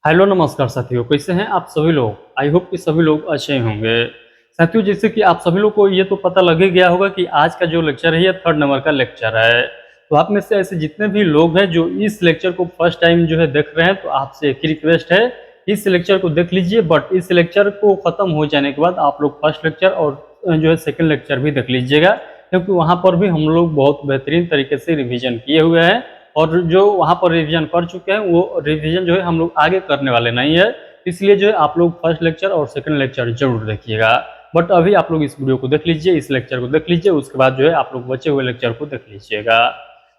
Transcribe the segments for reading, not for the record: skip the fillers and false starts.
Hello नमस्कार साथियों, कैसे हैं आप सभी लोग। आई होप कि सभी लोग अच्छे होंगे। साथियों, जैसे कि आप सभी लोग को ये तो पता लग ही गया होगा कि आज का जो लेक्चर है ये 3rd नंबर का लेक्चर है। तो आप में से ऐसे जितने भी लोग हैं जो इस लेक्चर को फर्स्ट टाइम जो है देख रहे हैं, तो आपसे एक ही रिक्वेस्ट है, इस लेक्चर को देख लीजिए। बट इस लेक्चर को खत्म हो जाने के बाद आप लोग फर्स्ट लेक्चर और जो है सेकेंड लेक्चर भी देख लीजिएगा, क्योंकि वहाँ पर भी हम लोग बहुत बेहतरीन तरीके से रिविजन किए हुए हैं। और जो वहाँ पर रिवीजन कर चुके हैं वो रिवीजन जो है हम लोग आगे करने वाले नहीं है। इसलिए जो है आप लोग फर्स्ट लेक्चर और सेकंड लेक्चर जरूर देखिएगा। बट अभी आप लोग इस वीडियो को देख लीजिए, इस लेक्चर को देख लीजिए, उसके बाद जो है आप लोग बचे हुए लेक्चर को देख लीजिएगा।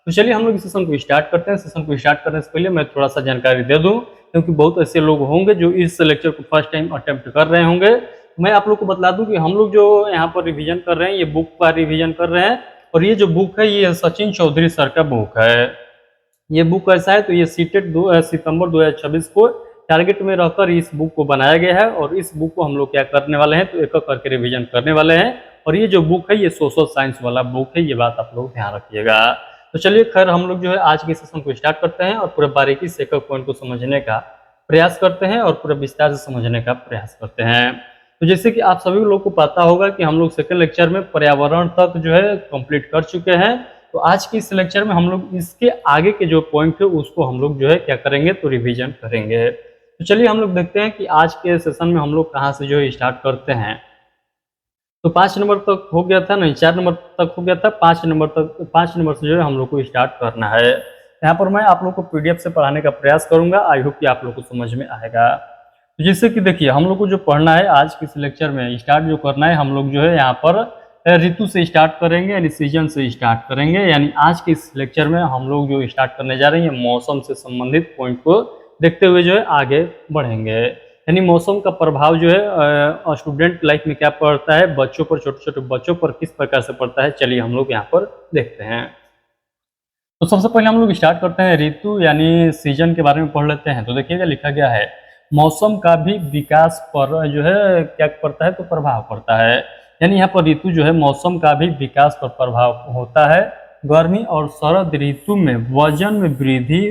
तो चलिए हम लोग इस सेशन को स्टार्ट करते हैं। सेशन को स्टार्ट करने से पहले मैं थोड़ा सा जानकारी दे दूं, क्योंकि बहुत ऐसे लोग होंगे जो इस लेक्चर को फर्स्ट टाइम अटेम्प्ट कर रहे होंगे। मैं आप लोग को बता दूं कि हम लोग जो यहाँ पर रिविजन कर रहे हैं, ये बुक का रिविजन कर रहे हैं। और ये जो बुक है ये सचिन चौधरी सर का बुक है। ये बुक ऐसा है, तो ये सीटेट सितंबर 2026 को टारगेट में रहकर इस बुक को बनाया गया है। और इस बुक को हम लोग क्या करने वाले हैं, तो एक एक करके रिवीजन करने वाले हैं। और ये जो बुक है ये सोशल साइंस वाला बुक है, ये बात आप लोग ध्यान रखिएगा। तो चलिए खैर हम लोग जो है आज के सेशन को स्टार्ट करते हैं और पूरे बारीकी से एक एक पॉइंट को समझने का प्रयास करते हैं और पूरे विस्तार से समझने का प्रयास करते हैं। तो जैसे कि आप सभी लोग को पता होगा कि हम लोग सेकेंड लेक्चर में पर्यावरण तक जो है कंप्लीट कर चुके हैं। तो आज के इस लेक्चर में हम लोग इसके आगे के जो पॉइंट है उसको हम लोग जो है क्या करेंगे, तो रिवीजन करेंगे। तो चलिए हम लोग देखते हैं कि आज के सेशन में हम लोग कहाँ से जो है स्टार्ट करते हैं। तो 5 नंबर तक हो गया था, नहीं 4 नंबर तक हो गया था, 5 नंबर तक, 5 नंबर से जो है हम लोग को स्टार्ट करना है। यहाँ पर मैं आप लोग को पीडीएफ से पढ़ाने का प्रयास करूंगा। आई होप कि आप लोग को समझ में आएगा। तो जैसे कि देखिए हम लोग को जो पढ़ना है आज के इस लेक्चर में, स्टार्ट जो करना है हम लोग जो है यहाँ पर ऋतु से स्टार्ट करेंगे, यानी सीजन से स्टार्ट करेंगे। यानी आज के इस लेक्चर में हम लोग जो स्टार्ट करने जा रहे हैं मौसम से संबंधित पॉइंट को देखते हुए जो है आगे बढ़ेंगे। यानी मौसम का प्रभाव जो है स्टूडेंट लाइफ में क्या पड़ता है, बच्चों पर, छोटे छोटे बच्चों पर किस प्रकार से पड़ता है, चलिए हम लोग यहाँ पर देखते हैं। तो सबसे पहले हम लोग स्टार्ट करते हैं ऋतु यानी सीजन के बारे में पढ़ लेते हैं। तो देखिएगा लिखा गया है मौसम का भी विकास पर जो है क्या पड़ता है, तो प्रभाव पड़ता है। यानी यहाँ पर ऋतु जो है मौसम का भी विकास पर प्रभाव होता है। गर्मी और शरद ऋतु में वजन में वृद्धि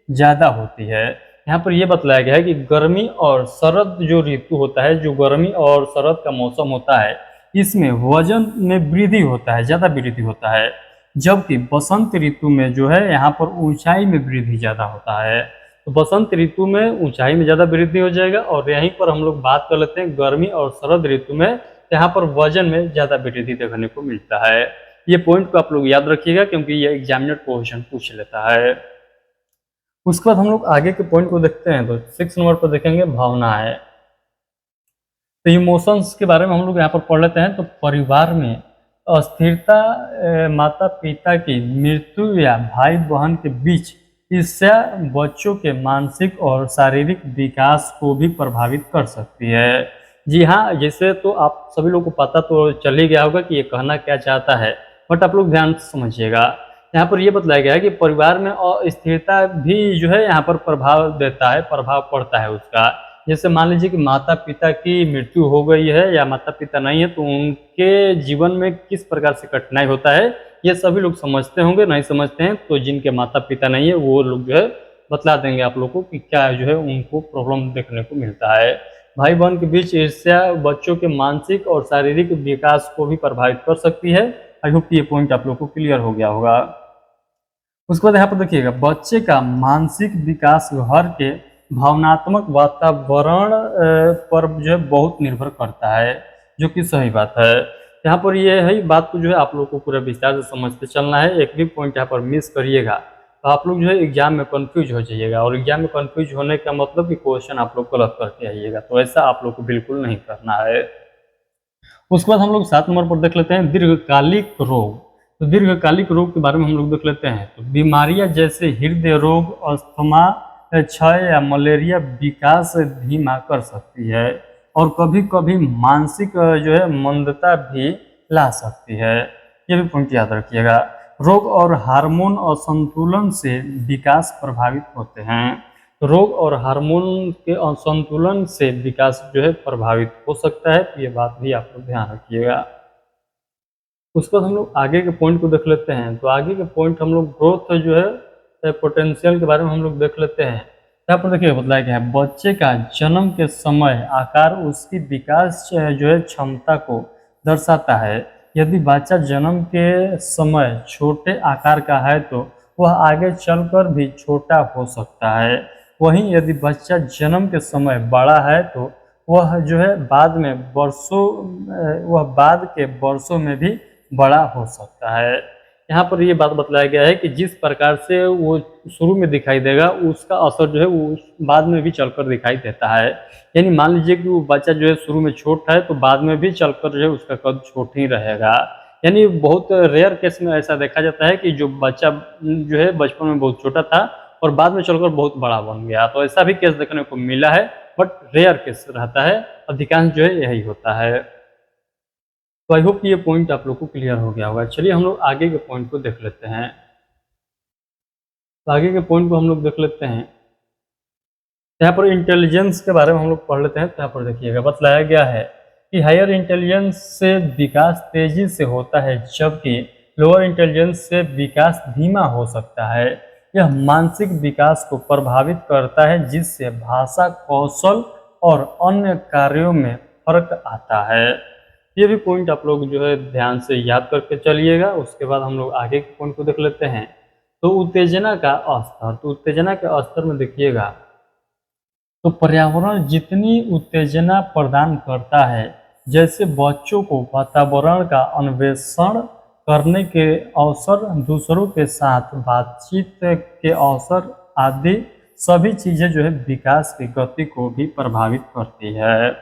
ज्यादा होती है। यहाँ पर यह बतलाया गया है कि गर्मी और शरद जो ऋतु होता है, जो गर्मी और शरद का मौसम होता है, इसमें वजन में वृद्धि होता है, ज्यादा वृद्धि होता है। जबकि बसंत ऋतु में जो है यहाँ पर ऊंचाई में वृद्धि ज्यादा होता है। तो बसंत ऋतु में ऊंचाई में ज्यादा वृद्धि हो जाएगा। और यहीं पर हम लोग बात कर लेते हैं गर्मी और शरद ऋतु में, यहाँ पर वजन में ज्यादा वृद्धि देखने को मिलता है। ये पॉइंट को आप लोग याद रखिएगा, क्योंकि ये एग्जामिनर क्वेश्चन पूछ लेता है। उसके बाद हम लोग आगे के पॉइंट को देखते हैं। तो 6 नंबर पर देखेंगे भावनाएं। तो इमोशंस के बारे में हम लोग यहाँ पर पढ़ लेते हैं। तो परिवार में अस्थिरता, माता पिता की मृत्यु या भाई बहन के बीच ईर्ष्या बच्चों के मानसिक और शारीरिक विकास को भी प्रभावित कर सकती है। जी हाँ, जैसे तो आप सभी लोगों को पता तो चल ही गया होगा कि ये कहना क्या चाहता है, बट आप लोग ध्यान से समझिएगा। यहाँ पर यह बताया गया है कि परिवार में अस्थिरता भी जो है यहाँ पर प्रभाव देता है, प्रभाव पड़ता है उसका। जैसे मान लीजिए कि माता पिता की मृत्यु हो गई है या माता पिता नहीं है, तो उनके जीवन में किस प्रकार से कठिनाई होता है ये सभी लोग समझते होंगे। नहीं समझते हैं तो जिनके माता पिता नहीं है वो लोग जो है बतला देंगे आप लोग को कि क्या जो है उनको प्रॉब्लम देखने को मिलता है। भाई बहन के बीच ईर्ष्या बच्चों के मानसिक और शारीरिक विकास को भी प्रभावित कर सकती है। आई होप ये पॉइंट आप लोग को क्लियर हो गया होगा। उसके बाद यहाँ पर देखिएगा बच्चे का मानसिक विकास घर के भावनात्मक वातावरण पर जो है बहुत निर्भर करता है, जो कि सही बात है। यहाँ पर ये है बात को जो है आप लोग को पूरा विस्तार से समझते चलना है। एक भी पॉइंट यहाँ पर मिस करिएगा तो आप लोग जो है एग्जाम में कंफ्यूज हो जाइएगा, और एग्जाम में कंफ्यूज होने का मतलब कि क्वेश्चन आप लोग गलत करके आइएगा। तो ऐसा आप लोग को बिल्कुल नहीं करना है। उसके बाद हम लोग 7 नंबर पर देख लेते हैं दीर्घकालिक रोग। तो दीर्घकालिक रोग के बारे में हम लोग देख लेते हैं। तो बीमारियां जैसे हृदय रोग, अस्थमा, क्षय या मलेरिया विकास धीमा कर सकती है, और कभी कभी मानसिक जो है मंदता भी ला सकती है। ये भी पॉइंट याद रखिएगा। रोग और हार्मोन असंतुलन से विकास प्रभावित होते हैं। रोग और हार्मोन के असंतुलन से विकास जो है प्रभावित हो सकता है। तो ये बात भी आप लोग ध्यान रखिएगा। उसके बाद हम लोग आगे के पॉइंट को देख लेते हैं। तो आगे के पॉइंट हम लोग ग्रोथ जो है पोटेंशियल के बारे में हम लोग देख लेते हैं। यहाँ पर देखिए बताया गया है बच्चे का जन्म के समय आकार उसकी विकास जो है क्षमता को दर्शाता है। यदि बच्चा जन्म के समय छोटे आकार का है तो वह आगे चलकर भी छोटा हो सकता है। वहीं यदि बच्चा जन्म के समय बड़ा है तो वह जो है वह बाद के वर्षों में भी बड़ा हो सकता है। यहाँ पर ये बात बताया गया है कि जिस प्रकार से वो शुरू में दिखाई देगा उसका असर जो है वो बाद में भी चलकर दिखाई देता है। यानी मान लीजिए कि वो बच्चा जो है शुरू में छोटा है तो बाद में भी चलकर जो है उसका कद छोटा ही रहेगा। यानी बहुत रेयर केस में ऐसा देखा जाता है कि जो बच्चा जो है बचपन में बहुत छोटा था और बाद में चलकर बहुत बड़ा बन गया, तो ऐसा भी केस देखने को मिला है, बट रेयर केस रहता है, अधिकांश जो है यही होता है। तो आई होप ये पॉइंट आप लोग को क्लियर हो गया होगा। चलिए हम लोग आगे के पॉइंट को देख लेते हैं। तो आगे के पॉइंट को हम लोग देख लेते हैं। यहाँ पर इंटेलिजेंस के बारे में हम लोग पढ़ लेते हैं। तो यहाँ पर देखिएगा बतलाया गया है कि हायर इंटेलिजेंस से विकास तेजी से होता है जबकि लोअर इंटेलिजेंस से विकास धीमा हो सकता है। यह मानसिक विकास को प्रभावित करता है जिससे भाषा कौशल और अन्य कार्यों में फर्क आता है। ये भी पॉइंट आप लोग जो है ध्यान से याद करके चलिएगा। उसके बाद हम लोग आगे के पॉइंट को देख लेते हैं। तो उत्तेजना का स्तर, तो उत्तेजना के स्तर में देखिएगा तो पर्यावरण जितनी उत्तेजना प्रदान करता है, जैसे बच्चों को वातावरण का अन्वेषण करने के अवसर, दूसरों के साथ बातचीत के अवसर आदि सभी चीज़ें जो है विकास की गति को भी प्रभावित करती है।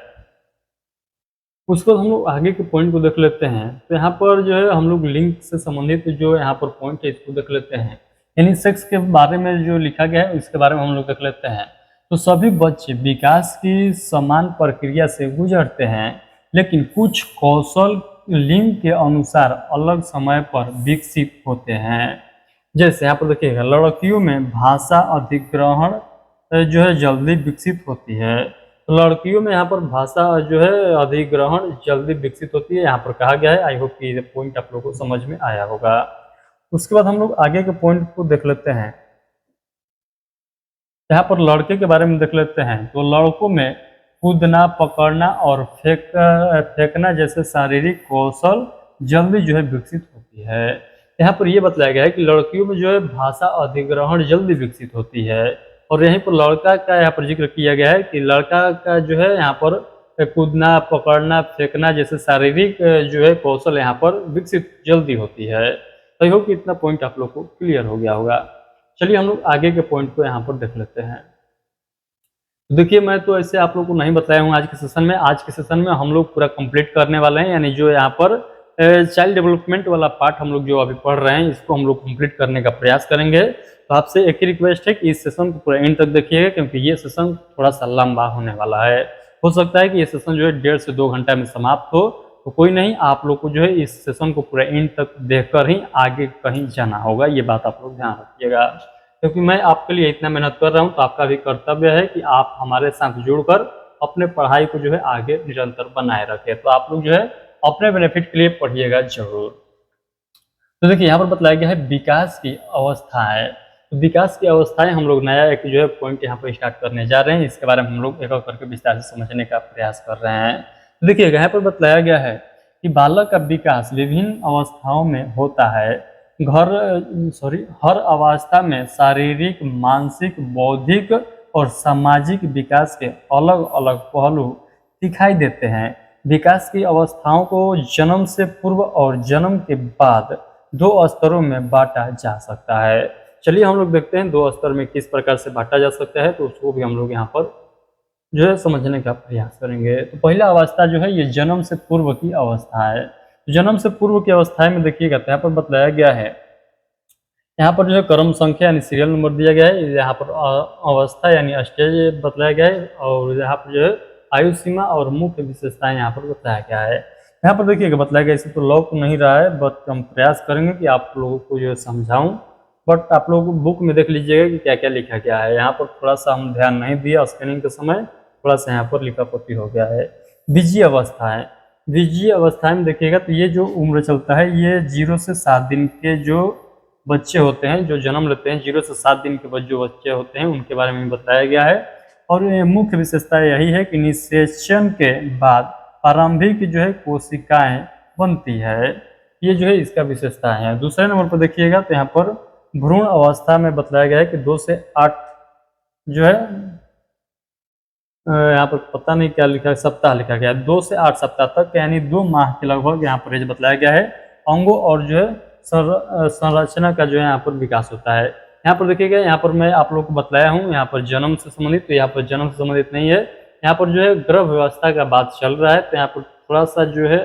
उसको हम लोग आगे के पॉइंट को देख लेते हैं। तो यहाँ पर जो है हम लोग लिंक से संबंधित जो यहाँ पर पॉइंट है इसको देख लेते हैं। यानी सेक्स के बारे में जो लिखा गया है इसके बारे में हम लोग देख लेते हैं। तो सभी बच्चे विकास की समान प्रक्रिया से गुजरते हैं, लेकिन कुछ कौशल लिंग के अनुसार अलग समय पर विकसित होते हैं। जैसे यहाँ पर देखिएगा लड़कियों में भाषा अधिग्रहण जो है जल्दी विकसित होती है। तो लड़कियों में यहाँ पर भाषा जो है अधिग्रहण जल्दी विकसित होती है, यहाँ पर कहा गया है। आई होप कि ये पॉइंट आप लोगों को समझ में आया होगा। उसके बाद हम लोग आगे के पॉइंट को देख लेते हैं। यहाँ पर लड़के के बारे में देख लेते हैं। तो लड़कों में कूदना, पकड़ना और फेंकना जैसे शारीरिक कौशल जल्दी जो है विकसित होती है। यहाँ पर यह बताया गया है कि लड़कियों में जो है भाषा अधिग्रहण जल्दी विकसित होती है। और यहीं पर लड़का का यहाँ पर जिक्र किया गया है कि लड़का का जो है यहाँ पर कूदना, पकड़ना, फेंकना जैसे शारीरिक जो है कौशल यहाँ पर विकसित जल्दी होती है। तो आई होप कि इतना पॉइंट आप लोग को क्लियर हो गया होगा। चलिए हम लोग आगे के पॉइंट को यहाँ पर देख लेते हैं। देखिए मैं तो ऐसे आप लोग को नहीं बताया हूँ आज के सेशन में। आज के सेशन में हम लोग पूरा कंप्लीट करने वाले हैं, यानी जो यहाँ पर चाइल्ड डेवलपमेंट वाला पार्ट हम लोग जो अभी पढ़ रहे हैं इसको हम लोग कंप्लीट करने का प्रयास करेंगे। तो आपसे एक ही रिक्वेस्ट है कि इस सेशन को पूरा एंड तक देखिएगा, क्योंकि ये सेशन थोड़ा सा लंबा होने वाला है। हो सकता है कि ये सेशन जो है 1.5 से 2 घंटा में समाप्त हो, तो कोई नहीं, आप लोग को जो है इस सेशन को पूरा एंड तक देखकर ही आगे कहीं जाना होगा। ये बात आप लोग ध्यान रखिएगा, क्योंकि मैं आपके लिए इतना मेहनत कर रहा हूँ, तो आपका भी कर्तव्य है कि आप हमारे साथ जुड़कर अपने पढ़ाई को जो है आगे निरंतर बनाए रखें। तो आप लोग जो है अपने बेनिफिट के लिए पढ़िएगा जरूर। तो देखिए यहाँ पर बताया गया है विकास की अवस्थाएं। तो विकास की अवस्थाएं हम लोग नया एक जो है पॉइंट यहाँ पर स्टार्ट करने जा रहे हैं। इसके बारे में हम लोग एक एक करके विस्तार से समझने का प्रयास कर रहे हैं। तो देखिए यहाँ पर बताया गया है कि बालक का विकास विभिन्न अवस्थाओं में होता है। हर अवस्था में शारीरिक, मानसिक, बौद्धिक और सामाजिक विकास के अलग अलग पहलू दिखाई देते हैं। विकास की अवस्थाओं को जन्म से पूर्व और जन्म के बाद 2 स्तरों में बांटा जा सकता है। चलिए हम लोग देखते हैं 2 स्तर में किस प्रकार से बांटा जा सकता है, तो उसको भी हम लोग यहाँ पर जो है समझने का प्रयास करेंगे। तो पहला अवस्था जो है ये जन्म से पूर्व की अवस्था है। तो जन्म से पूर्व की अवस्था में देखिएगा तो यहाँ पर बताया गया है, यहाँ पर जो है क्रम संख्या यानी सीरियल नंबर दिया गया है। यहाँ पर अवस्था यानी स्टेज बताया गया है, और यहाँ पर जो है आयु सीमा और मुख्य विशेषताएं यहाँ पर बताया गया है। यहाँ पर देखिएगा बताया गया, इसे तो लॉक नहीं रहा है, बट हम प्रयास करेंगे कि आप लोगों को जो है समझाऊं। बट आप लोग बुक में देख लीजिएगा कि क्या क्या लिखा गया है। यहाँ पर थोड़ा सा हम ध्यान नहीं दिया स्कैनिंग के समय, थोड़ा सा यहाँ पर लिखापट्टी हो गया है। बीजीय अवस्था है। बीजीय अवस्था में देखिएगा तो ये जो उम्र चलता है ये 0 से 7 दिन के जो बच्चे होते हैं जो जन्म लेते हैं, 0 से 7 दिन के जो बच्चे होते हैं उनके बारे में बताया गया है। और मुख्य विशेषता यही है कि निषेचन के बाद प्रारंभिक जो है कोशिकाएं बनती है, ये जो है इसका विशेषता है। दूसरे नंबर पर देखिएगा तो यहाँ पर भ्रूण अवस्था में बताया गया है कि 2 से 8 जो है यहाँ पर पता नहीं क्या लिखा है, सप्ताह लिखा गया है, 2 से 8 सप्ताह तक यानी 2 माह के लगभग यहाँ पर बताया गया है अंगों और जो है संरचना का जो है यहाँ पर विकास होता है। यहाँ पर देखिएगा, यहाँ पर मैं आप लोग को बताया हूँ यहाँ पर जन्म से संबंधित, तो यहाँ पर जन्म से संबंधित नहीं है, यहाँ पर जो है गर्भ व्यवस्था का बात चल रहा है। तो यहाँ पर थोड़ा सा जो है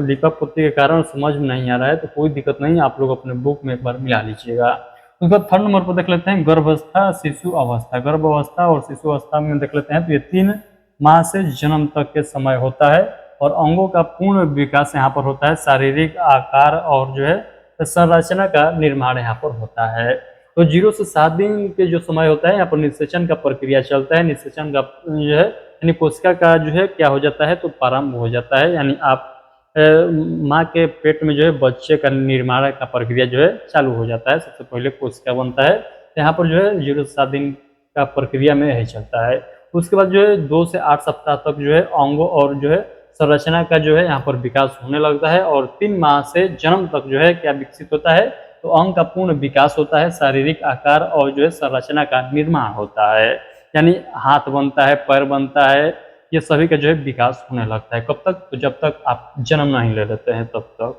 लिपापोती के कारण समझ में नहीं आ रहा है, तो कोई दिक्कत नहीं, आप लोग अपने बुक में एक बार मिला लीजिएगा। उसके बाद 3rd नंबर पर देख लेते हैं गर्भावस्था शिशु अवस्था। गर्भावस्था और शिशु अवस्था में देख लेते हैं तो ये 3 माह से जन्म तक के समय होता है और अंगों का पूर्ण विकास यहाँ पर होता है, शारीरिक आकार और जो है संरचना का निर्माण यहाँ पर होता है। तो 0 से 7 दिन के जो समय होता है यहाँ पर निषेचन का प्रक्रिया चलता है। निषेचन का जो है यानी कोशिका का जो है क्या हो जाता है तो प्रारंभ हो जाता है, यानी आप माँ के पेट में जो है बच्चे का निर्माण का प्रक्रिया जो है चालू हो जाता है। सबसे पहले कोशिका बनता है, तो यहाँ पर जो है 0 से 7 दिन का प्रक्रिया में यही चलता है। उसके बाद जो है 2 से 8 सप्ताह तक जो है अंगों और जो है संरचना का जो है यहाँ पर विकास होने लगता है और 3 माह से जन्म तक जो है क्या विकसित होता है तो अंग का पूर्ण विकास होता है, शारीरिक आकार और जो है संरचना का निर्माण होता है, यानी हाथ बनता है, पैर बनता है, ये सभी का जो है विकास होने लगता है। कब तक? तो जब तक आप जन्म नहीं ले लेते हैं तब तक।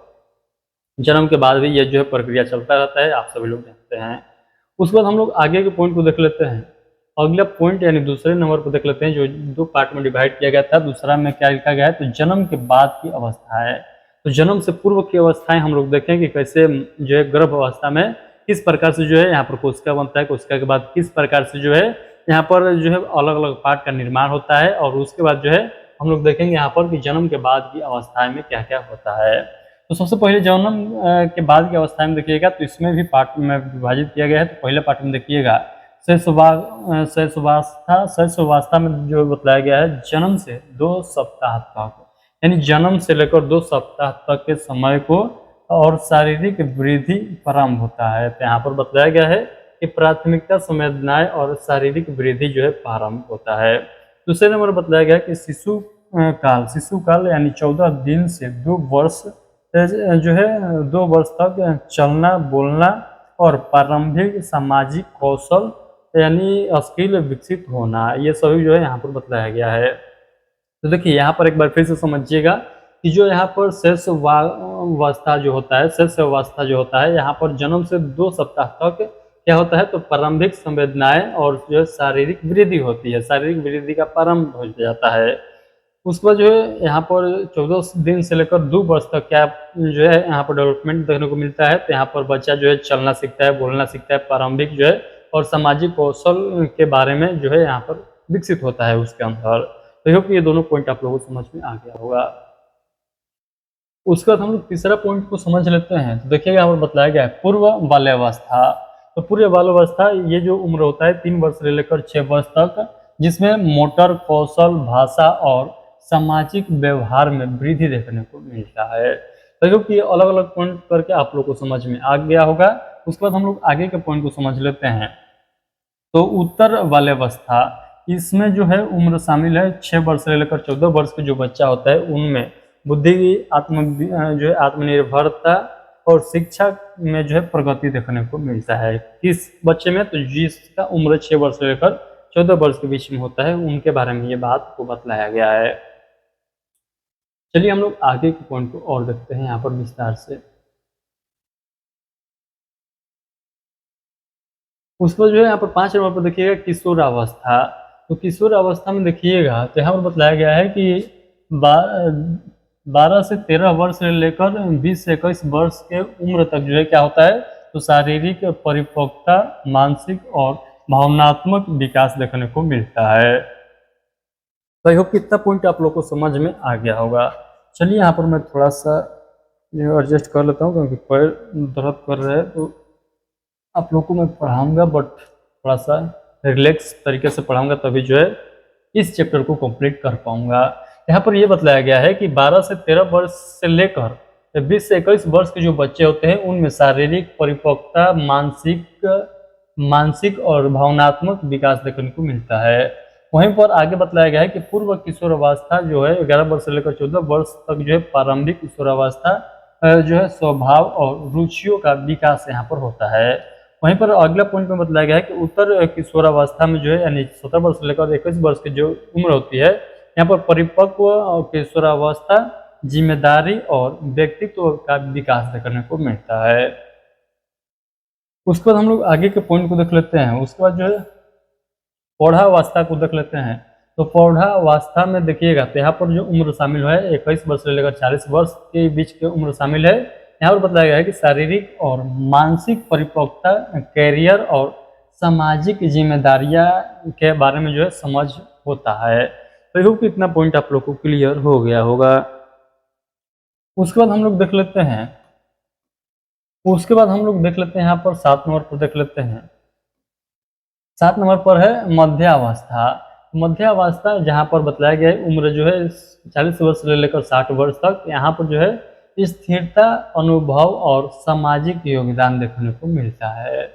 जन्म के बाद भी ये जो है प्रक्रिया चलता रहता है, आप सभी लोग जानते हैं। उसके बाद हम लोग आगे के पॉइंट को देख लेते हैं। अगला पॉइंट यानी दूसरे नंबर पर देख लेते हैं, जो 2 पार्ट में डिवाइड किया गया था। दूसरा में क्या लिखा गया है तो जन्म के बाद की अवस्था है। तो जन्म से पूर्व की अवस्थाएं हम लोग देखें कि कैसे जो है गर्भ अवस्था में किस प्रकार से जो है यहाँ पर कोशिका बनता है, कोशिका के बाद किस प्रकार से जो है यहाँ पर जो है अलग अलग पार्ट का निर्माण होता है, और उसके बाद जो है हम लोग देखेंगे यहाँ पर कि जन्म के बाद की अवस्थाएं में क्या क्या होता है। तो सबसे पहले जन्म के बाद की अवस्थाएं में देखिएगा तो इसमें भी पार्ट में विभाजित किया गया है। तो पहले पार्ट में देखिएगा शैशवावस्था में जो बताया गया है जन्म से 2 सप्ताह तक, यानी जन्म से लेकर 2 सप्ताह तक के समय को और शारीरिक वृद्धि प्रारंभ होता है। तो यहाँ पर बताया गया है कि प्राथमिकता संवेदनाएं और शारीरिक वृद्धि जो है प्रारंभ होता है। दूसरे नंबर बताया गया कि शिशु काल यानी 14 दिन से 2 वर्ष जो है 2 वर्ष तक चलना बोलना और प्रारंभिक सामाजिक कौशल यानी स्किल विकसित होना, ये सभी जो है यहाँ पर बताया गया है। तो देखिए यहाँ पर एक बार फिर से समझिएगा कि जो यहाँ पर शैशवावस्था जो होता है यहाँ पर जन्म से 2 सप्ताह तक क्या होता है तो प्रारंभिक संवेदनाएं और जो है शारीरिक वृद्धि होती है, शारीरिक वृद्धि का प्रारंभ हो जाता है। उसके बाद जो है यहाँ पर 14 दिन से लेकर 2 वर्ष तक क्या जो है यहाँ पर डेवलपमेंट देखने को मिलता है। तो यहाँ पर बच्चा जो है चलना सीखता है, बोलना सीखता है, प्रारंभिक जो है और सामाजिक कौशल के बारे में जो है यहाँ पर विकसित होता है उसके अंदर। तो होप ये दोनों पॉइंट आप लोगों को समझ में आ गया होगा। उसके बाद हम लोग तीसरा पॉइंट को समझ लेते हैं। तो देखिएगा यहाँ पर बताया गया है पूर्व बाल्यावस्था। तो पूर्व बाल्यावस्था ये जो उम्र होता है 3 वर्ष से लेकर 6 वर्ष तक, जिसमें मोटर कौशल, भाषा और सामाजिक व्यवहार में वृद्धि देखने को मिलता है। तो होप ये अलग अलग पॉइंट करके आप लोग को समझ में आ गया होगा। उसके बाद हम लोग आगे के पॉइंट को समझ लेते हैं। तो उत्तर बाल्यावस्था, इसमें जो है उम्र शामिल है 6 वर्ष से लेकर 14 वर्ष के जो बच्चा होता है उनमें बुद्धि जो है आत्मनिर्भरता और शिक्षा में जो है प्रगति देखने को मिलता है। किस बच्चे में? तो जिसका उम्र 6 वर्ष से लेकर 14 वर्ष के बीच में होता है उनके बारे में ये बात को बतलाया गया है। चलिए हम लोग आगे के पॉइंट को और देखते हैं यहाँ पर विस्तार से। उस पर जो है यहाँ पर 5 नंबर पर देखिएगा किशोरावस्था। तो किशोर अवस्था में देखिएगा तो यहाँ पर बताया गया है कि 12 से 13 वर्ष से लेकर 20 से 21 वर्ष के उम्र तक जो है क्या होता है तो शारीरिक परिपक्वता, मानसिक और भावनात्मक विकास देखने को मिलता है। तो आई होप कितना पॉइंट आप लोग को समझ में आ गया होगा। चलिए यहाँ पर मैं थोड़ा सा एडजस्ट कर लेता हूँ क्योंकि पैर दर्द कर रहे हैं, तो आप लोग को मैं पढ़ाऊँगा बट थोड़ा सा रिलैक्स तरीके से पढ़ाऊँगा, तभी जो है इस चैप्टर को कंप्लीट कर पाऊँगा। यहाँ पर ये बताया गया है कि 12 से 13 वर्ष से लेकर 20 से 21 वर्ष के जो बच्चे होते हैं उनमें शारीरिक परिपक्वता, मानसिक और भावनात्मक विकास देखने को मिलता है। वहीं पर आगे बताया गया है कि पूर्व किशोरावस्था जो है 11 वर्ष से लेकर 14 वर्ष तक जो है प्रारंभिक किशोरावस्था जो है स्वभाव और रुचियों का विकास यहाँ पर होता है। वहीं पर अगला पॉइंट में बताया गया है कि उत्तर किशोरावस्था में जो है यानी 17 वर्ष से लेकर 21 वर्ष की जो उम्र होती है, यहाँ पर परिपक्व और किशोरावस्था, जिम्मेदारी और व्यक्तित्व का विकास देखने को मिलता है। उसके बाद हम लोग आगे के पॉइंट को देख लेते हैं। उसके बाद जो है पौधावस्था को देख लेते हैं। तो पौधावस्था में देखिएगा तो यहाँ पर जो उम्र शामिल है 21 वर्ष से लेकर 40 वर्ष के बीच की उम्र शामिल है। यहाँ पर बताया गया है कि शारीरिक और मानसिक परिपक्वता, कैरियर और सामाजिक जिम्मेदारियां के बारे में जो है समझ होता है। तो ये इतना पॉइंट आप लोग को क्लियर हो गया होगा। उसके बाद हम लोग देख लेते हैं यहाँ पर 7 नंबर पर देख लेते हैं। 7 नंबर पर है मध्यावस्था। मध्यावस्था जहाँ पर बताया गया है उम्र जो है 40 वर्ष से लेकर 60 वर्ष तक, यहाँ पर जो है स्थिरता, अनुभव और सामाजिक योगदान देखने को मिलता है।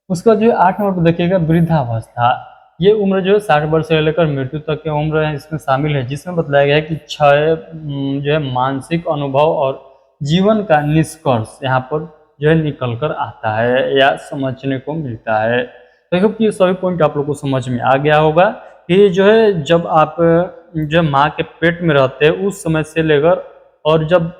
उसके बाद जो है 8 नंबर पर देखिएगा वृद्धावस्था। ये उम्र जो है 60 वर्ष से लेकर मृत्यु तक की उम्र है, इसमें शामिल है, जिसमें बताया गया है कि क्षय जो है मानसिक अनुभव और जीवन का निष्कर्ष यहाँ पर जो है निकल कर आता है या समझने को मिलता है। तो होप कि ये सभी पॉइंट आप लोग को समझ में आ गया होगा कि जो है जब आप जो माँ के पेट में रहते हैं उस समय से लेकर और जब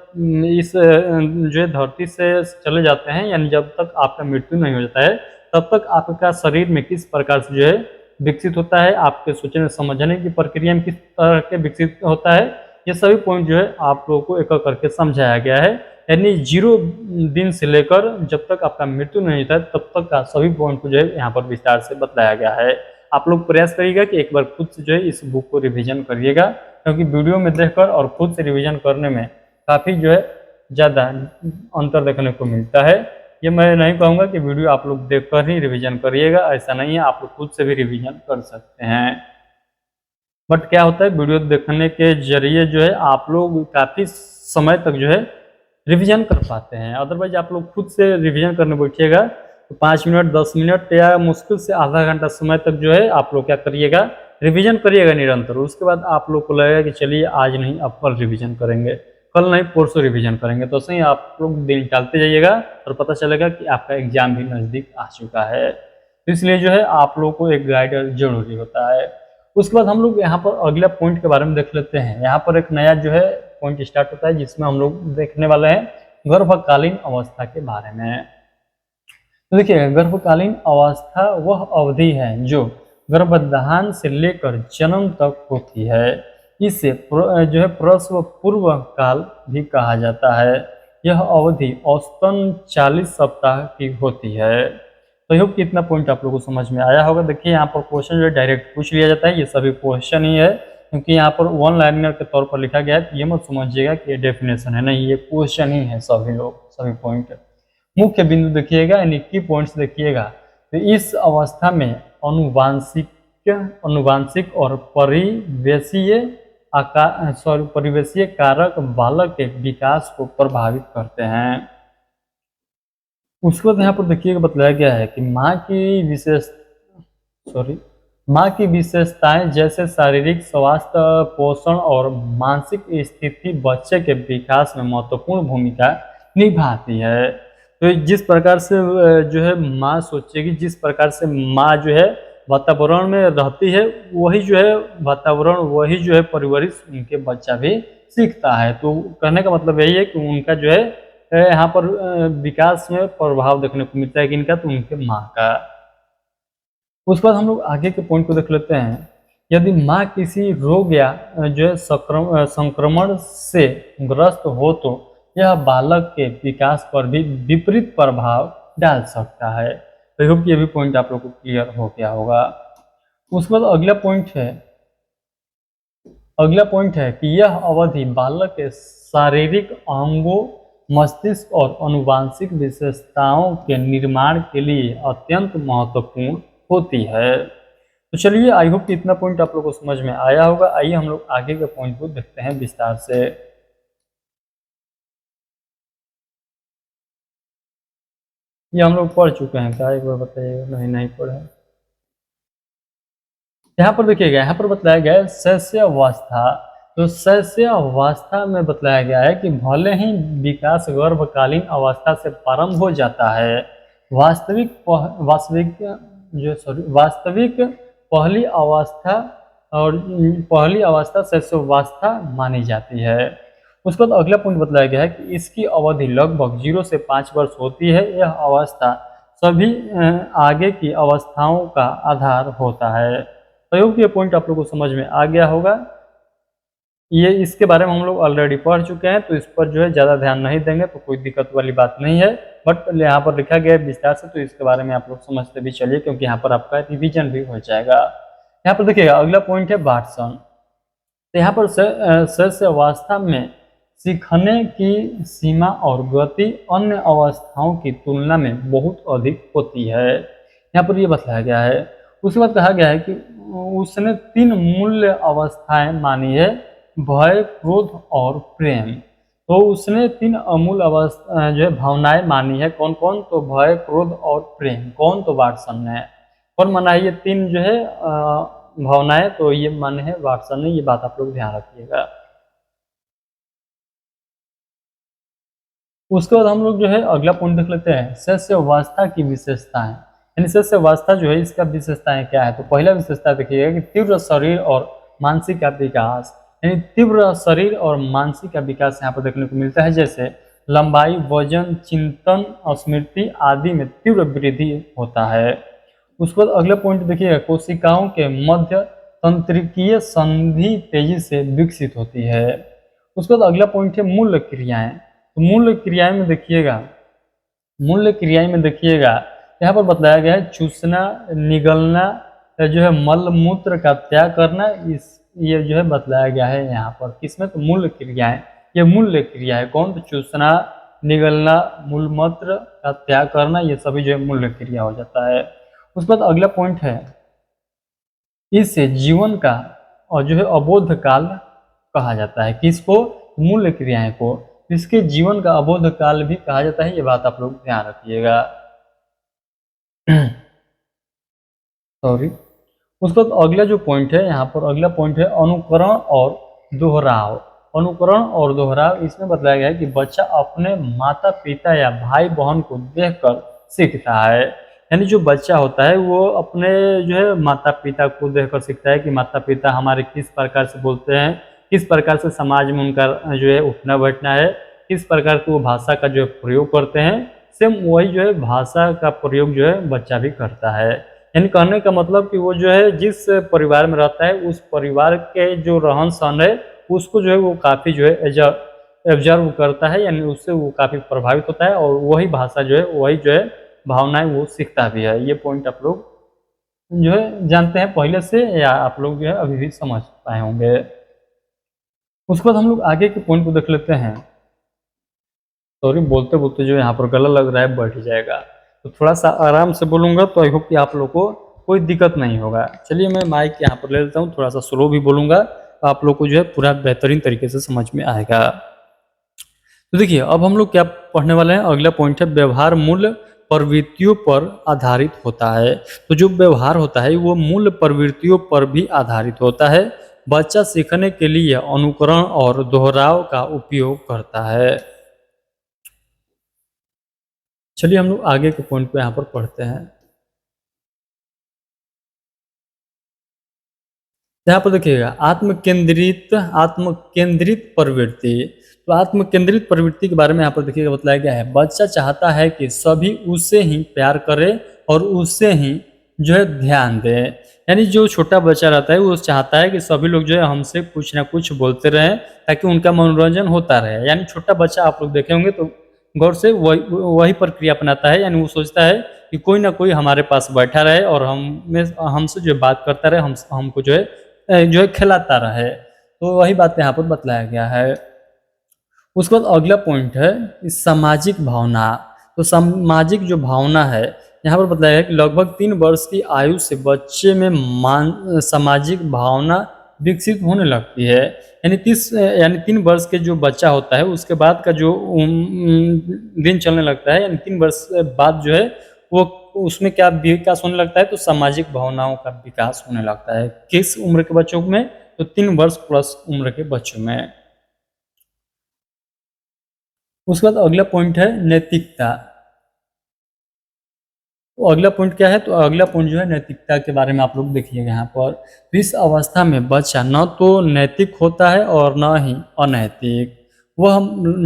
इस जो है धरती से चले जाते हैं, यानी जब तक आपका मृत्यु नहीं हो जाता है तब तक आपका शरीर में किस प्रकार से जो है विकसित होता है, आपके सोचने समझने की प्रक्रिया में किस तरह के विकसित होता है, ये सभी पॉइंट जो है आप लोगों को एक एक करके समझाया गया है। यानी 0 दिन से लेकर जब तक आपका मृत्यु नहीं होता है तब तक का सभी पॉइंट को जो है यहाँ पर विस्तार से बताया गया है। आप लोग प्रयास करिएगा कि एक बार खुद से जो है इस बुक को रिवीजन करिएगा, क्योंकि वीडियो में देखकर और खुद से रिवीजन करने में काफ़ी जो है ज़्यादा अंतर देखने को मिलता है। ये मैं नहीं कहूँगा कि वीडियो आप लोग देखकर ही रिवीजन करिएगा, ऐसा नहीं है, आप लोग खुद से भी रिवीजन कर सकते हैं। बट क्या होता है, वीडियो देखने के जरिए जो है आप लोग काफ़ी समय तक जो है रिवीजन कर पाते हैं। अदरवाइज आप लोग खुद से रिवीजन करने बैठिएगा तो 5 मिनट 10 मिनट या मुश्किल से आधा घंटा समय तक जो है आप लोग क्या करिएगा, रिवीजन करिएगा निरंतर। उसके बाद आप लोग को लगेगा कि चलिए आज नहीं अब कल रिवीजन करेंगे, कल नहीं परसों रिवीजन करेंगे। तो सही आप लोग दिन टालते जाइएगा और पता चलेगा कि आपका एग्जाम भी नज़दीक आ चुका है। तो इसलिए जो है आप लोग को एक गाइडर जरूरी होता है। उसके बाद हम लोग यहाँ पर अगला पॉइंट के बारे में देख लेते हैं। यहाँ पर एक नया जो है पॉइंट स्टार्ट होता है जिसमें हम लोग देखने वाले हैं गर्भकालीन अवस्था के बारे में। तो देखिए, गर्भकालीन अवस्था वह अवधि है जो गर्भधान से लेकर जन्म तक होती है। इसे जो है प्रसव पूर्व काल भी कहा जाता है। यह अवधि औसतन 40 सप्ताह की होती है। तो होप कि इतना पॉइंट आप लोगों को समझ में आया होगा। देखिए यहाँ पर क्वेश्चन जो है डायरेक्ट पूछ लिया जाता है, ये सभी क्वेश्चन ही है, क्योंकि यहाँ पर वन लाइनर के तौर पर लिखा गया है। तो ये मत समझिएगा कि ये डेफिनेशन है, नहीं, ये क्वेश्चन ही है सभी पॉइंट। मुख्य बिंदु देखिएगा यानी की पॉइंट्स देखिएगा। तो इस अवस्था में अनुवांशिक और परिवेशीय कारक बालक के विकास को प्रभावित करते हैं। उसके बाद यहाँ पर देखिएगा बताया गया है कि माँ की विशेषताएं जैसे शारीरिक स्वास्थ्य, पोषण और मानसिक स्थिति बच्चे के विकास में महत्वपूर्ण भूमिका निभाती है। तो जिस प्रकार से जो है माँ सोचेगी, जिस प्रकार से माँ जो है वातावरण में रहती है, वही जो है वातावरण, वही जो है परवरिश उनके बच्चा भी सीखता है। तो कहने का मतलब यही है कि उनका जो है यहाँ पर विकास में प्रभाव देखने को मिलता है, कि इनका तो उनके माँ का। उसके बाद हम लोग आगे के पॉइंट को देख लेते हैं। यदि माँ किसी रोग या जो है संक्रमण से ग्रस्त हो तो यह बालक के विकास पर भी विपरीत प्रभाव डाल सकता है। तो होप ये भी पॉइंट आप लोग को क्लियर हो गया होगा। उसके बाद अगला पॉइंट है कि यह अवधि बालक के शारीरिक अंगों, मस्तिष्क और आनुवंशिक विशेषताओं के निर्माण के लिए अत्यंत महत्वपूर्ण होती है। तो चलिए, आई होप कि इतना पॉइंट आप लोग को समझ में आया होगा। आइए हम लोग आगे के पॉइंट को देखते हैं विस्तार से। ये हम लोग पढ़ चुके हैं क्या, एक बार बताइएगा। नहीं नहीं पढ़े। यहाँ पर देखिएगा, यहाँ पर बताया गया है शैशवावस्था। तो शैशवावस्था में बताया गया है कि भले ही विकास गर्भकालीन अवस्था से प्रारंभ हो जाता है, वास्तविक पहली अवस्था और पहली अवस्था शैशवावस्था मानी जाती है। उसके बाद अगला पॉइंट बताया गया है कि इसकी अवधि लगभग 0 से 5 वर्ष होती है। यह अवस्था सभी आगे की अवस्थाओं का आधार होता है। प्रयोग ये पॉइंट आप लोगों को समझ में आ गया होगा। ये इसके बारे में हम लोग ऑलरेडी पढ़ चुके हैं, तो इस पर जो है ज़्यादा ध्यान नहीं देंगे तो कोई दिक्कत वाली बात नहीं है। बट यहाँ पर लिखा गया है विस्तार से, तो इसके बारे में आप लोग समझते भी चलिए, क्योंकि यहाँ पर आपका रिवीजन भी हो जाएगा। यहाँ पर देखिएगा अगला पॉइंट है वाटसन। तो यहाँ पर शैशवावस्था में सीखने की सीमा और गति अन्य अवस्थाओं की तुलना में बहुत अधिक होती है, यहाँ पर ये बताया गया है। उसके बाद कहा गया है कि उसने 3 मूल्य अवस्थाएं मानी है, भय, क्रोध और प्रेम। तो उसने 3 अमूल अवस्था जो है भावनाएं मानी है। कौन कौन? तो भय, क्रोध और प्रेम। कौन? तो वाटसन ने। कौन माना है ये 3 जो है भावनाएं? तो ये माने है वाटसन ने। ये बात आप लोग ध्यान रखिएगा। उसके बाद हम लोग जो है अगला पॉइंट देख लेते हैं, शैशवावस्था की विशेषताएं। यानी शैशवावस्था जो है इसका विशेषताएं क्या है? तो पहला विशेषता देखिएगा कि तीव्र शरीर और मानसिक का विकास। यानी तीव्र शरीर और मानसिक का विकास यहाँ पर देखने को मिलता है, जैसे लंबाई, वजन, चिंतन, स्मृति आदि में तीव्र वृद्धि होता है। उसके बाद अगला पॉइंट देखिएगा, कोशिकाओं के मध्य तंत्रिकीय संधि तेजी से विकसित होती है। उसके बाद अगला पॉइंट है मूल क्रियाएं। तो मूल क्रियाएं में देखिएगा, यहाँ पर बताया गया है चूसना, निगलना, जो है मल मूत्र का त्याग करना। ये जो है बतलाया गया है यहाँ पर किसमें? तो मूल क्रियाएं। ये मूल क्रिया है। कौन? तो चूसना, निगलना, मूलमूत्र का त्याग करना, ये सभी जो है मूल क्रिया हो जाता है। उसके बाद अगला पॉइंट है, इससे जीवन का और जो है अबोध काल कहा जाता है। किसको? मूल क्रियाएं को। इसके जीवन का अबोध काल भी कहा जाता है। ये बात आप लोग ध्यान रखिएगा। सॉरी। उसके बाद अगला जो पॉइंट है, यहाँ पर अगला पॉइंट है अनुकरण और दोहराव। अनुकरण और दोहराव, इसमें बताया गया है कि बच्चा अपने माता पिता या भाई बहन को देखकर सीखता है। यानी जो बच्चा होता है वो अपने जो है माता पिता को देखकर सीखता है कि माता पिता हमारे किस प्रकार से बोलते हैं, किस प्रकार से समाज में उनका जो है उठना बैठना है, किस प्रकार की वो भाषा का जो है प्रयोग करते हैं। सेम वही जो है भाषा का प्रयोग जो है बच्चा भी करता है। यानी कहने का मतलब कि वो जो है जिस परिवार में रहता है उस परिवार के जो रहन सहन है उसको जो है वो काफ़ी जो है एब्जर्व करता है, यानी उससे वो काफ़ी प्रभावित होता है और वही भाषा जो है वही जो है भावनाएं वो सीखता भी है। ये पॉइंट आप लोग जो है जानते हैं पहले से, या आप लोग जो है अभी भी समझ पाए होंगे। उसके बाद हम लोग आगे के पॉइंट को देख लेते हैं। सॉरी, बोलते बोलते जो यहाँ पर गला लग रहा है, बैठ जाएगा, तो थोड़ा सा आराम से बोलूँगा, तो आई होप कि आप लोग को कोई दिक्कत नहीं होगा। चलिए मैं माइक यहाँ पर ले लेता हूँ, थोड़ा सा स्लो भी बोलूँगा, तो आप लोग को जो है पूरा बेहतरीन तरीके से समझ में आएगा। तो देखिए अब हम लोग क्या पढ़ने वाले हैं। अगला पॉइंट है व्यवहार मूल प्रवृत्तियों पर आधारित होता है। तो जो व्यवहार होता है वो मूल प्रवृत्तियों पर भी आधारित होता है। बच्चा सीखने के लिए अनुकरण और दोहराव का उपयोग करता है। चलिए हम लोग आगे के पॉइंट पे यहाँ पर पढ़ते हैं। यहाँ पर देखिएगा आत्मकेंद्रित प्रवृत्ति। तो आत्मकेंद्रित प्रवृत्ति के बारे में यहाँ पर देखिएगा बताया गया है, बच्चा चाहता है कि सभी उससे ही प्यार करें और उससे ही जो है ध्यान दें। यानी जो छोटा बच्चा रहता है वो चाहता है कि सभी लोग जो है हमसे कुछ ना कुछ बोलते रहें ताकि उनका मनोरंजन होता रहे। यानी छोटा बच्चा आप लोग देखे होंगे तो गौर से वही प्रक्रिया अपनाता है। यानी वो सोचता है कि कोई ना कोई हमारे पास बैठा रहे और हमसे जो बात करता रहे, हमको जो है खिलाता रहे। तो वही बात यहाँ पर बतलाया गया है। उसके बाद अगला पॉइंट है सामाजिक भावना। तो सामाजिक जो भावना है यहाँ पर बताया है कि लगभग 3 वर्ष की आयु से बच्चे में सामाजिक भावना विकसित होने लगती है। यानी 3 वर्ष के जो बच्चा होता है उसके बाद का जो दिन चलने लगता है, यानी 3 वर्ष बाद जो है वो उसमें क्या विकास होने लगता है, तो सामाजिक भावनाओं का विकास होने लगता है। किस उम्र के बच्चों में? तो 3 वर्ष प्लस उम्र के बच्चों में। उसके बाद अगला पॉइंट है नैतिकता। तो अगला पॉइंट क्या है? तो अगला पॉइंट जो है नैतिकता के बारे में आप लोग देखिएगा यहाँ पर। तो इस अवस्था में बच्चा न तो नैतिक होता है और न ही अनैतिक। वह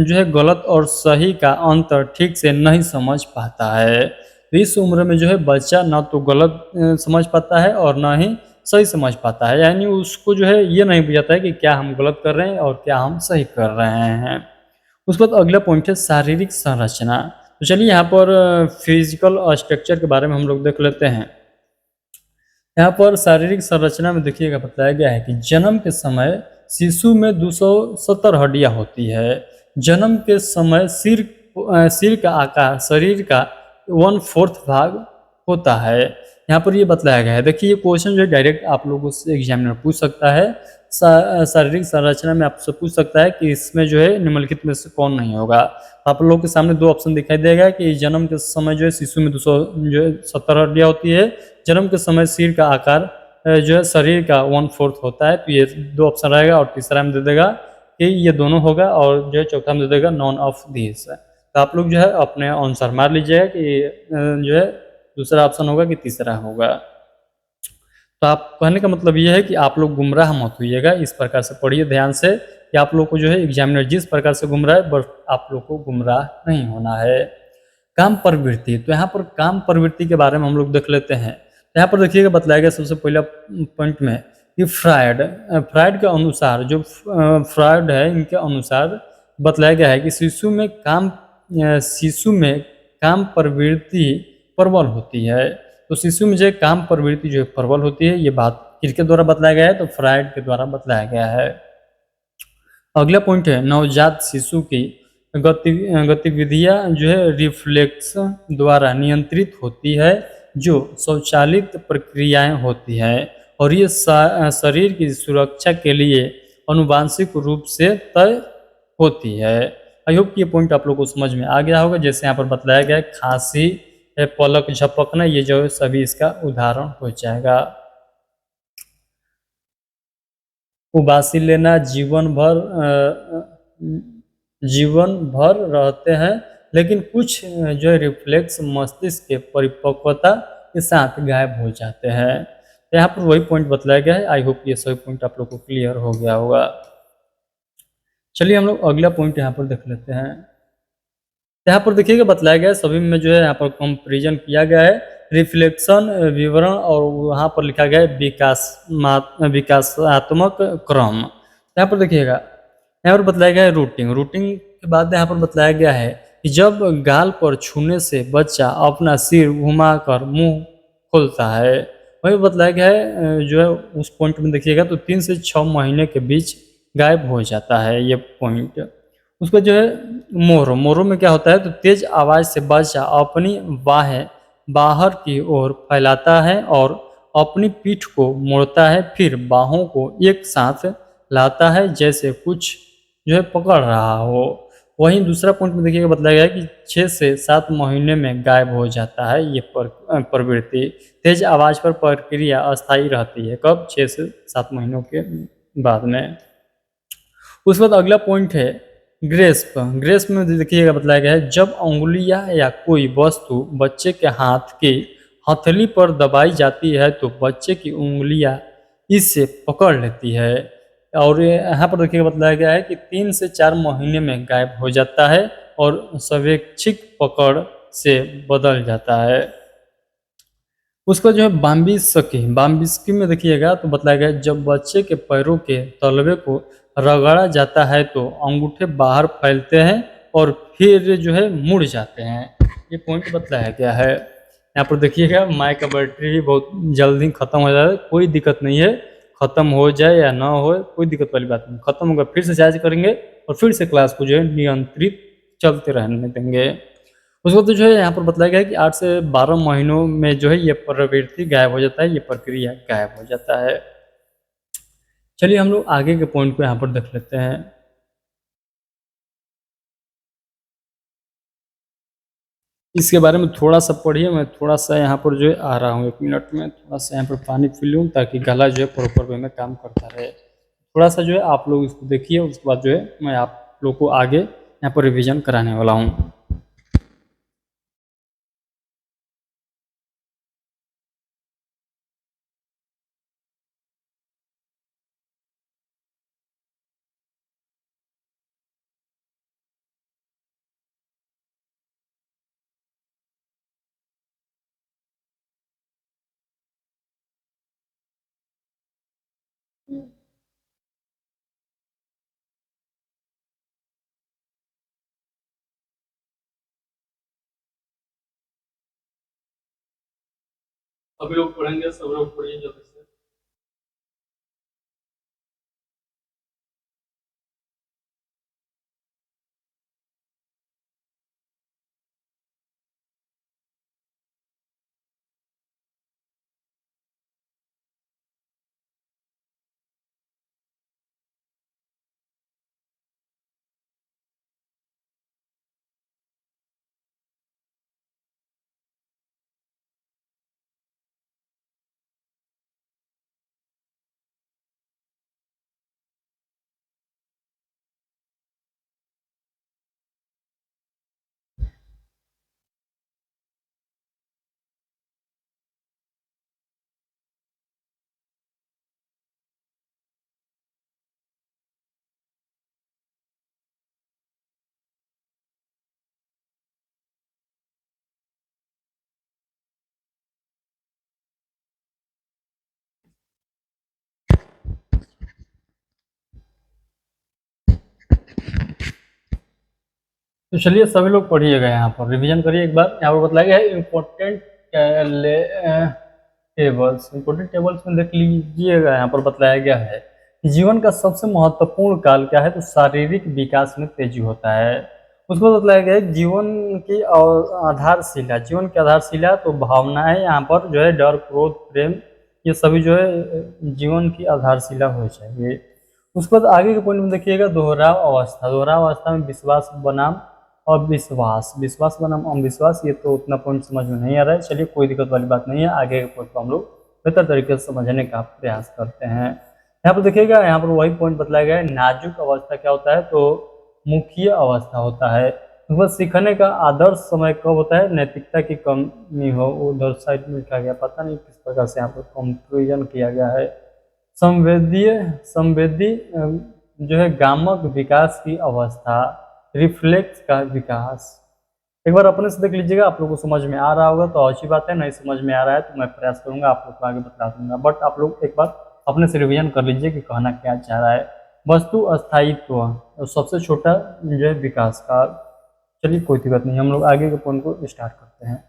जो है गलत और सही का अंतर ठीक से नहीं समझ पाता है। तो इस उम्र में जो है बच्चा न तो गलत समझ पाता है और न ही सही समझ पाता है, यानी उसको जो है ये नहीं बुझाता है कि क्या हम गलत कर रहे हैं और क्या हम सही कर रहे हैं। उसके बाद अगला पॉइंट है शारीरिक संरचना। तो चलिए यहाँ पर फिजिकल स्ट्रक्चर के बारे में हम लोग देख लेते हैं। यहाँ पर शारीरिक संरचना में देखिएगा बताया गया है कि जन्म के समय शिशु में 270 हड्डियाँ होती है। जन्म के समय सिर का आकार शरीर का 1/4 भाग होता है। यहाँ पर ये बतलाया गया है। देखिए ये क्वेश्चन जो है डायरेक्ट आप लोगों से एग्जामिनर पूछ सकता है। शारीरिक संरचना में आपसे पूछ सकता है कि इसमें जो है निम्नलिखित में से कौन नहीं होगा। आप लोगों के सामने 2 ऑप्शन दिखाई देगा कि जन्म के समय जो है शिशु में 270 हड्डियाँ होती है। जन्म के समय सिर का आकार जो है शरीर का 1/4 होता है। तो ये 2 ऑप्शन रहेगा और तीसरा में दे देगा कि ये दोनों होगा और जो है चौथा में दे देगा नॉन ऑफ दिस। तो आप लोग जो है अपने अनुसार मार लीजिएगा कि जो है दूसरा ऑप्शन होगा कि तीसरा होगा। तो आप कहने का मतलब ये है कि आप लोग गुमराह मत होइएगा, इस प्रकार से पढ़िए ध्यान से कि आप लोग को जो है एग्जामिनर जिस प्रकार से घूम रहा है बस आप लोग को गुमराह नहीं होना है। काम प्रवृत्ति। तो यहाँ पर काम प्रवृत्ति के बारे में हम लोग देख लेते हैं। तो यहाँ पर देखिएगा बतलाया गया सबसे पहला पॉइंट में कि फ्रायड के अनुसार जो फ्रायड है इनके अनुसार बतलाया गया है कि शिशु में काम प्रवृत्ति प्रबल होती है। तो शिशु में जो काम प्रवृत्ति जो प्रबल होती है, ये बात किसके द्वारा बतलाया गया है? तो फ्रायड के द्वारा बतलाया गया है। अगला पॉइंट है नवजात शिशु की गतिविधियां जो है रिफ्लेक्स द्वारा नियंत्रित होती है, जो स्वचालित प्रक्रियाएं होती है और ये शरीर की सुरक्षा के लिए अनुवांशिक रूप से तय होती है। आई होप ये पॉइंट आप लोगों को समझ में आ गया होगा। जैसे यहाँ पर बतलाया गया है खांसी, पलक झपकना, ये जो है सभी इसका उदाहरण हो जाएगा। उबासी लेना जीवन भर रहते हैं, लेकिन कुछ जो है रिफ्लेक्स मस्तिष्क के परिपक्वता के साथ गायब हो जाते हैं। तो यहाँ पर वही पॉइंट बतलाया गया है। आई होप ये सभी पॉइंट आप लोग को क्लियर हो गया होगा। चलिए हम लोग अगला पॉइंट यहाँ पर देख लेते हैं। यहाँ पर देखिएगा बतलाया गया है सभी में जो है यहाँ पर कंपेरिजन किया गया है रिफ्लेक्शन विवरण और वहाँ पर लिखा गया है विकासात्मक क्रम। यहाँ पर देखिएगा यहाँ पर बतलाया गया है रूटिंग के बाद यहाँ पर बतलाया गया है कि जब गाल पर छूने से बच्चा अपना सिर घुमाकर मुंह खोलता है। वही बतलाया गया है जो है उस पॉइंट में देखिएगा तो 3 से 6 महीने के बीच गायब हो जाता है ये पॉइंट। उसका जो है मोरों में क्या होता है? तो तेज आवाज से बच्चा अपनी बाहें बाहर की ओर फैलाता है और अपनी पीठ को मोड़ता है, फिर बाहों को एक साथ लाता है जैसे कुछ जो है पकड़ रहा हो। वहीं दूसरा पॉइंट में देखिएगा बतलाया गया है कि 6 से 7 महीने में गायब हो जाता है ये प्रवृत्ति। तेज आवाज पर प्रक्रिया अस्थायी रहती है। कब? 6 से 7 महीनों के बाद में। उसके बाद अगला पॉइंट है ग्रेस्प में देखिएगा बतलाया गया है जब अंगुलियां या कोई वस्तु बच्चे के हाथ की हथेली पर दबाई जाती है तो बच्चे की उंगलियां इससे पकड़ लेती है। और यहाँ पर देखिएगा बतलाया गया है कि 3 से 4 महीने में गायब हो जाता है और स्वैच्छिक पकड़ से बदल जाता है। उसका जो है बाम्बिस्की में देखिएगा तो बतलाया गया जब बच्चे के पैरों के तलवे को रगड़ा जाता है तो अंगूठे बाहर फैलते हैं और फिर जो है मुड़ जाते हैं। ये पॉइंट बतलाया गया है। यहाँ पर देखिएगा माइक का बैटरी बहुत जल्दी खत्म हो जाता है, कोई दिक्कत नहीं है, खत्म हो जाए या ना हो कोई दिक्कत वाली बात नहीं। खत्म होगा फिर से चार्ज करेंगे और फिर से क्लास को जो है नियंत्रित चलते रहने देंगे। उसको तो जो है यहाँ पर बताया गया है कि 8 से 12 महीनों में जो है ये प्रवृत्ति गायब हो जाता है, ये प्रक्रिया गायब हो जाता है। चलिए हम लोग आगे के पॉइंट को यहाँ पर देख लेते हैं। इसके बारे में थोड़ा सा पढ़िए, मैं थोड़ा सा यहाँ पर जो है आ रहा हूँ, 1 मिनट में थोड़ा सा यहाँ पर पानी पी लूँ ताकि गला जो है प्रॉपर वे में काम करता रहे। थोड़ा सा जो है आप लोग इसको देखिए, उसके बाद जो है मैं आप लोग को आगे यहाँ पर रिवीजन कराने वाला हूँ। अभी लोग पढ़ेंगे, सब लोग पढ़िए जल्दी से। तो चलिए सभी लोग पढ़िएगा, यहाँ पर रिवीजन करिए एक बार। यहाँ पर बताया गया है इम्पोर्टेंट टेबल्स। इम्पोर्टेंट टेबल्स में देख लीजिएगा, यहाँ पर बताया गया है कि जीवन का सबसे महत्वपूर्ण काल क्या है, तो शारीरिक विकास में तेजी होता है। उसको बताया गया है जीवन की आधारशिला, जीवन की आधारशिला तो भावनाएं, यहाँ पर जो है डर, क्रोध, प्रेम, ये सभी जो है जीवन की आधारशिला हो चाहिए। उसके बाद आगे के पॉइंट में देखिएगा दोहराव अवस्था। दोहराव अवस्था में विश्वास बनाम अविश्वास, विश्वास बनाम अविश्वास, ये तो उतना पॉइंट समझ में नहीं आ रहा है। चलिए कोई दिक्कत वाली बात नहीं है, आगे के पॉइंट को हम लोग बेहतर तरीके से समझने का प्रयास करते हैं। यहाँ पर देखिएगा, यहाँ पर वही पॉइंट बताया गया है। नाजुक अवस्था क्या होता है, तो मुखीय अवस्था होता है। उसके बाद सीखने का आदर्श समय कब होता है, नैतिकता की कमी हो। उधर साइड में लिखा गया, पता नहीं किस प्रकार से यहाँ पर कंपेरिजन किया गया है। संवेदी जो है गामक विकास की अवस्था, रिफ्लेक्स का विकास। एक बार अपने से देख लीजिएगा, आप लोगों को समझ में आ रहा होगा तो अच्छी बात है, नहीं समझ में आ रहा है तो मैं प्रयास करूंगा आप लोग को आगे बता दूंगा। बट आप लोग एक बार अपने से रिवीजन कर लीजिए कि कहना क्या चाह रहा है। वस्तु अस्थायित्व और सबसे छोटा जो है विकास का। चलिए कोई दिक्कत नहीं, हम लोग आगे के पॉइंट को स्टार्ट करते हैं।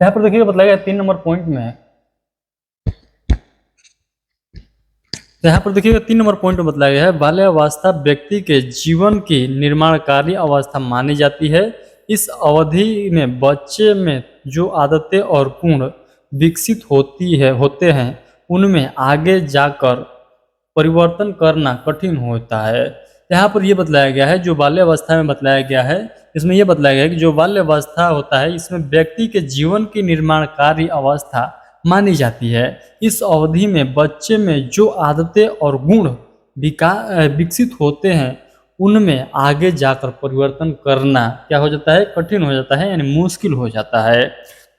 यहाँ पर देखिए बताया गया 3 नंबर पॉइंट में, तो यहाँ पर देखिएगा 3 नंबर पॉइंट में बताया गया है बाल्यावस्था व्यक्ति के जीवन की निर्माणकारी अवस्था मानी जाती है। इस अवधि में बच्चे में जो आदतें और गुण विकसित होते हैं उनमें आगे जाकर परिवर्तन करना कठिन होता है। यहाँ पर यह बतलाया गया है, जो बाल्यावस्था में बतलाया गया है, इसमें यह बतलाया गया है कि जो बाल्यावस्था होता है इसमें व्यक्ति के जीवन की निर्माणकारी अवस्था मानी जाती है। इस अवधि में बच्चे में जो आदतें और गुण विकसित होते हैं उनमें आगे जाकर परिवर्तन करना क्या हो जाता है, कठिन हो जाता है, यानी मुश्किल हो जाता है।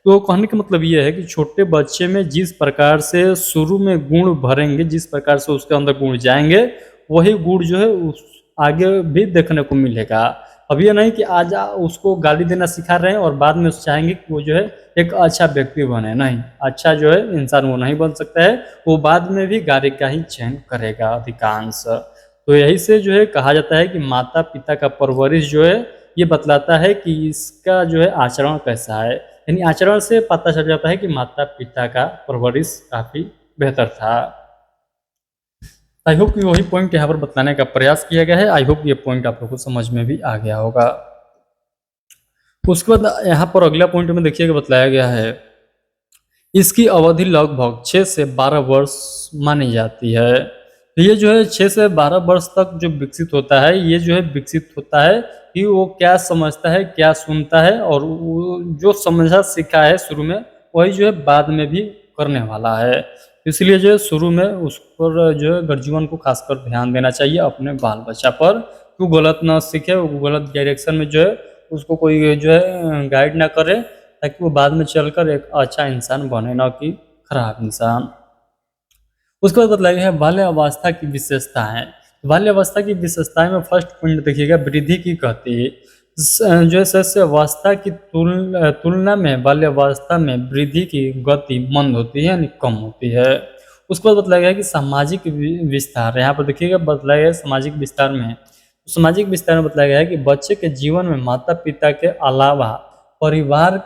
तो कहने का मतलब ये है कि छोटे बच्चे में जिस प्रकार से शुरू में गुण भरेंगे, जिस प्रकार से उसके अंदर गुण जाएंगे, वही गुण जो है उस आगे भी देखने को मिलेगा। अब ये नहीं कि आज उसको गाली देना सिखा रहे हैं और बाद में उस चाहेंगे कि वो जो है एक अच्छा व्यक्ति बने। नहीं, अच्छा जो है इंसान वो नहीं बन सकता है, वो बाद में भी गाली का ही चयन करेगा अधिकांश। तो यही से जो है कहा जाता है कि माता पिता का परवरिश जो है ये बतलाता है कि इसका जो है आचरण कैसा है, यानी आचरण से पता चल जाता है कि माता पिता का परवरिश काफ़ी बेहतर था। आई होप कि वही पॉइंट यहाँ पर बताने का प्रयास किया गया है। आई होप ये पॉइंट आप लोग को समझ में भी आ गया होगा। उसके बाद यहाँ पर अगला पॉइंट में देखिएगा बताया गया है इसकी अवधि लगभग 6 से 12 वर्ष मानी जाती है। तो ये जो है 6 से 12 वर्ष तक जो विकसित होता है, ये जो है विकसित होता है कि वो क्या समझता है, क्या सुनता है, और वो जो समझा सीखा है शुरू में, वही जो है बाद में भी करने वाला है। इसलिए जो है शुरू में उस पर जो है गर्जीवन को खासकर ध्यान देना चाहिए अपने बाल बच्चा पर, कि वो गलत ना सीखे, वो गलत डायरेक्शन में जो है उसको कोई जो है गाइड ना करे, ताकि वो बाद में चलकर एक अच्छा इंसान बने, ना कि खराब इंसान। उसके बाद बतलाया गया है बाल्यावस्था की विशेषताएं। बाल्यावस्था की विशेषताएं में फर्स्ट पॉइंट देखिएगा, वृद्धि की गति। जो है शैशवावस्था की तुलना में बाल्यावस्था में वृद्धि की गति मंद होती है, यानी कम होती है। उसके बाद बतलाया गया है कि सामाजिक विस्तार। यहाँ पर देखिएगा बतलाया गया है सामाजिक विस्तार में। सामाजिक विस्तार में बतलाया गया है कि बच्चे के जीवन में माता पिता के अलावा परिवार,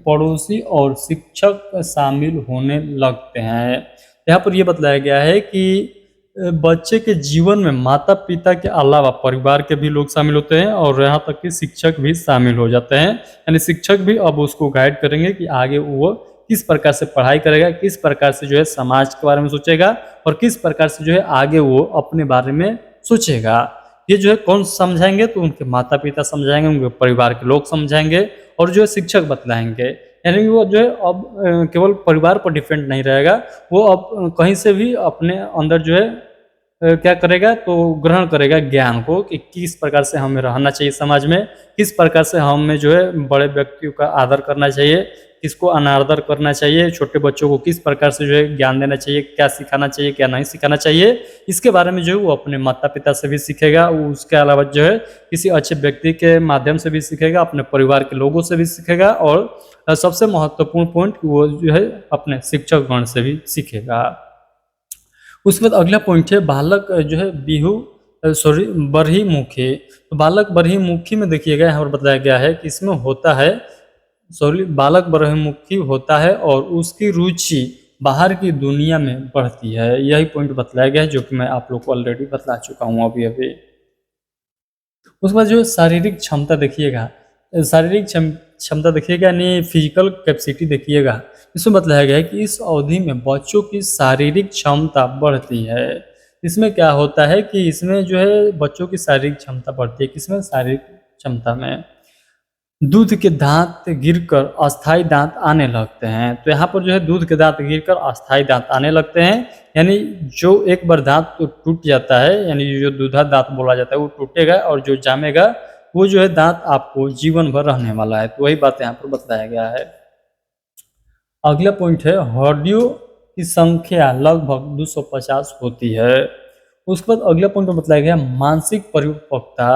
पड़ोसी और शिक्षक शामिल होने लगते हैं। यहाँ पर यह बतलाया गया है कि बच्चे के जीवन में माता पिता के अलावा परिवार के भी लोग शामिल होते हैं, और यहाँ तक कि शिक्षक भी शामिल हो जाते हैं। यानी शिक्षक भी अब उसको गाइड करेंगे कि आगे वो किस प्रकार से पढ़ाई करेगा, किस प्रकार से जो है समाज के बारे में सोचेगा, और किस प्रकार से जो है आगे वो अपने बारे में सोचेगा। ये जो है कौन समझाएंगे, तो उनके माता पिता समझाएंगे, उनके परिवार के लोग समझाएंगे, और जो है शिक्षक बतलाएंगे। यानी वो जो है अब केवल परिवार पर डिपेंड नहीं रहेगा, वो अब कहीं से भी अपने अंदर जो है क्या करेगा, तो ग्रहण करेगा ज्ञान को, कि किस प्रकार से हमें रहना चाहिए समाज में, किस प्रकार से हमें जो है बड़े व्यक्तियों का आदर करना चाहिए, किसको अनादर करना चाहिए, छोटे बच्चों को किस प्रकार से जो है ज्ञान देना चाहिए, क्या सिखाना चाहिए, क्या नहीं सिखाना चाहिए। इसके बारे में जो है वो अपने माता पिता से भी सीखेगा, उसके अलावा जो है किसी अच्छे व्यक्ति के माध्यम से भी सीखेगा, अपने परिवार के लोगों से भी सीखेगा, और सबसे महत्वपूर्ण पॉइंट वो जो है अपने शिक्षक गण से भी सीखेगा। उसके बाद अगला पॉइंट है बालक जो है बरहीमुखी। तो बालक बरहीमुखी में देखिएगा यहाँ पर बताया गया है कि इसमें होता है, बालक बरहीमुखी होता है और उसकी रुचि बाहर की दुनिया में बढ़ती है। यही पॉइंट बतलाया गया है, जो कि मैं आप लोग को ऑलरेडी बतला चुका हूँ अभी अभी। उसके बाद जो शारीरिक क्षमता देखिएगा, शारीरिक क्षमता देखिएगा, यानी फिजिकल कैपेसिटी देखिएगा। इसमें बताया गया है कि इस अवधि में बच्चों की शारीरिक क्षमता बढ़ती है। इसमें क्या होता है कि इसमें जो है बच्चों की शारीरिक क्षमता बढ़ती है, किसमें, शारीरिक क्षमता में। दूध के दांत गिरकर अस्थायी दांत आने लगते हैं। तो यहाँ पर जो है दूध के दांत गिरकर अस्थायी दांत आने लगते हैं, यानी जो एक बार दांत तो टूट जाता है, यानी जो दूधा दांत बोला जाता है वो टूटेगा, और जो जामेगा वो जो है दांत आपको जीवन भर रहने वाला है। तो वही बात यहाँ पर बताया गया है। अगला पॉइंट है हड्डियों की संख्या लगभग 250 होती है। उसके बाद अगला पॉइंट में बताया गया मानसिक परिपक्वता।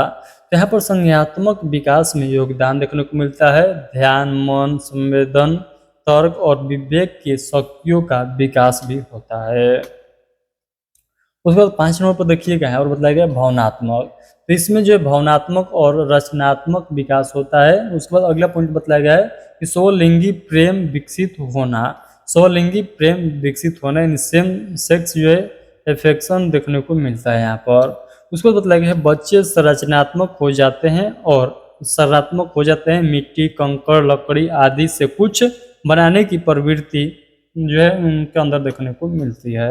यहाँ पर संज्ञानात्मक विकास में योगदान देखने को मिलता है। ध्यान, मन, संवेदन, तर्क और विवेक की शक्तियों का विकास भी होता है। उसके बाद 5 नंबर पर देखिएगा और बताया गया भावनात्मक। तो इसमें जो है भावनात्मक और रचनात्मक विकास होता है। उसके बाद अगला पॉइंट बताया गया है कि स्वलिंगी प्रेम विकसित होना। स्वलिंगी प्रेम विकसित होना, इन सेम सेक्स जो है एफेक्शन देखने को मिलता है यहाँ पर। उसके बाद बताया गया है बच्चे संरचनात्मक हो जाते हैं, और संरचनात्मक हो जाते हैं, मिट्टी, कंकड़, लकड़ी आदि से कुछ बनाने की प्रवृत्ति जो है उनके अंदर देखने को मिलती है।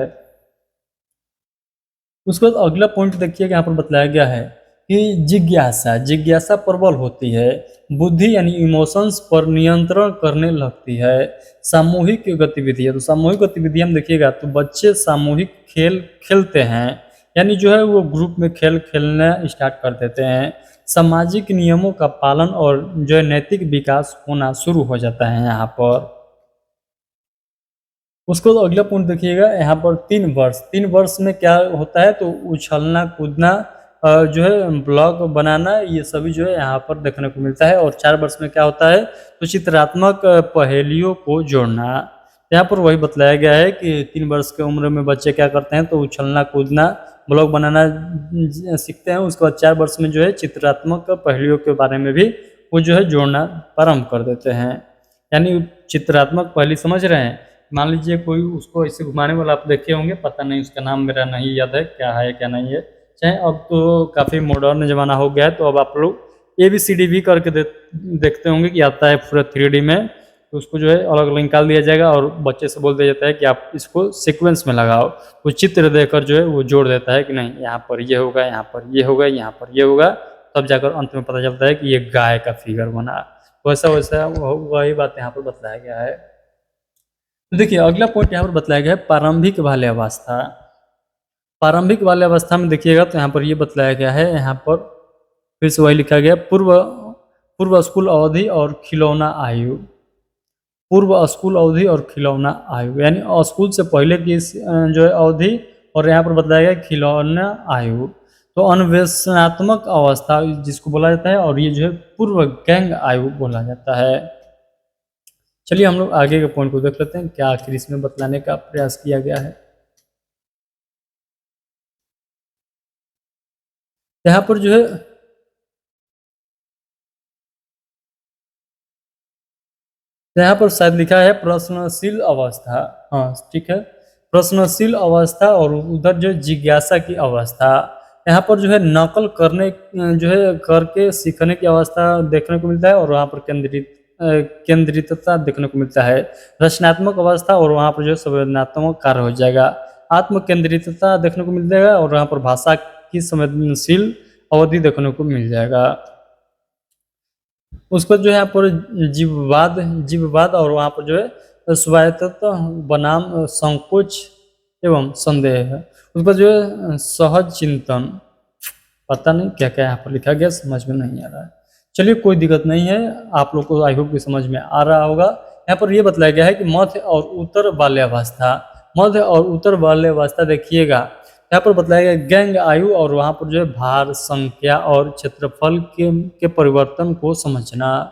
उसके बाद अगला पॉइंट देखिए यहाँ पर बताया गया है कि जिज्ञासा, जिज्ञासा प्रबल होती है। बुद्धि यानी इमोशंस पर नियंत्रण करने लगती है। सामूहिक गतिविधियाँ, तो सामूहिक गतिविधियाँ में देखिएगा तो बच्चे सामूहिक खेल खेलते हैं, यानी जो है वो ग्रुप में खेल खेलना स्टार्ट कर देते हैं। सामाजिक नियमों का पालन और जो है नैतिक विकास होना शुरू हो जाता है यहाँ पर। उसको तो अगला पॉइंट देखिएगा यहाँ पर 3 वर्ष। 3 वर्ष में क्या होता है, तो उछलना कूदना, जो है ब्लॉग बनाना, ये सभी जो है यहाँ पर देखने को मिलता है। और 4 वर्ष में क्या होता है, तो चित्रात्मक पहेलियों को जोड़ना। यहाँ पर वही बतलाया गया है कि 3 वर्ष की उम्र में बच्चे क्या करते हैं, तो उछलना कूदना, ब्लॉग बनाना सीखते हैं। उसके बाद 4 वर्ष में जो है चित्रात्मक पहेलियों के बारे में भी वो जो है जोड़ना प्रारंभ कर देते हैं। यानी चित्रात्मक पहेली समझ रहे हैं, मान लीजिए कोई उसको ऐसे घुमाने वाला आप देखे होंगे, पता नहीं उसका नाम मेरा नहीं याद है क्या है क्या नहीं है, चाहे अब तो काफ़ी मॉडर्न ज़माना हो गया है, तो अब आप लोग ABCD भी करके देखते होंगे कि आता है पूरा 3D में। तो उसको जो है अलग अलग निकाल दिया जाएगा और बच्चे से बोल दिया जाता है कि आप इसको सीक्वेंस में लगाओ। वो चित्र देकर जो है वो जोड़ देता है कि नहीं यहाँ पर ये होगा, यहाँ पर ये होगा, यहाँ पर ये होगा, तब जाकर अंत में पता चलता है कि ये गाय का फिगर बना। वैसा वैसा वही बात यहाँ पर बताया गया है। तो देखिए अगला पॉइंट यहाँ पर बताया गया है प्रारंभिक बाल्यावस्था। प्रारंभिक बाल्यावस्था में देखिएगा तो यहाँ पर ये बतलाया गया है, यहाँ पर फिर से वही लिखा गया पूर्व स्कूल अवधि और खिलौना आयु। पूर्व स्कूल अवधि और खिलौना आयु यानी स्कूल से पहले की जो है अवधि, और यहाँ पर बताया गया खिलौना आयु। तो अन्वेषणात्मक अवस्था जिसको बोला जाता है, और ये जो है पूर्व गैंग आयु बोला जाता है। चलिए हम लोग आगे के पॉइंट को देख लेते हैं क्या आखिर इसमें बतलाने का प्रयास किया गया है। यहाँ पर जो है यहाँ पर शायद लिखा है प्रश्नशील अवस्था। हाँ ठीक है, प्रश्नशील अवस्था, और उधर जो जिज्ञासा की अवस्था। यहाँ पर जो है नकल करने जो है करके सीखने की अवस्था देखने को मिलता है, और वहाँ पर केंद्रितता देखने को मिलता है। रचनात्मक अवस्था, और वहाँ पर जो है संवेदनात्मक कार्य हो जाएगा। आत्म केंद्रितता देखने को मिल जाएगा, और वहाँ पर भाषा की संवेदनशील अवधि देखने को मिल जाएगा। उसको जो है यहाँ पर जीववाद और वहाँ पर जो है स्वायत्तता बनाम संकोच एवं संदेह है। उस पर जो है सहज चिंतन, पता नहीं क्या क्या यहाँ पर लिखा गया, समझ में नहीं आ रहा है। चलिए कोई दिक्कत नहीं है, आप लोग को आई होप कि समझ में आ रहा होगा। यहाँ पर ये बताया गया है कि मध्य और उत्तर बाल्यावस्था। मध्य और उत्तर बाल्यावस्था देखिएगा, यहाँ पर बताया गया गैंग आयु, और वहाँ पर जो है भार, संख्या और क्षेत्रफल के परिवर्तन को समझना।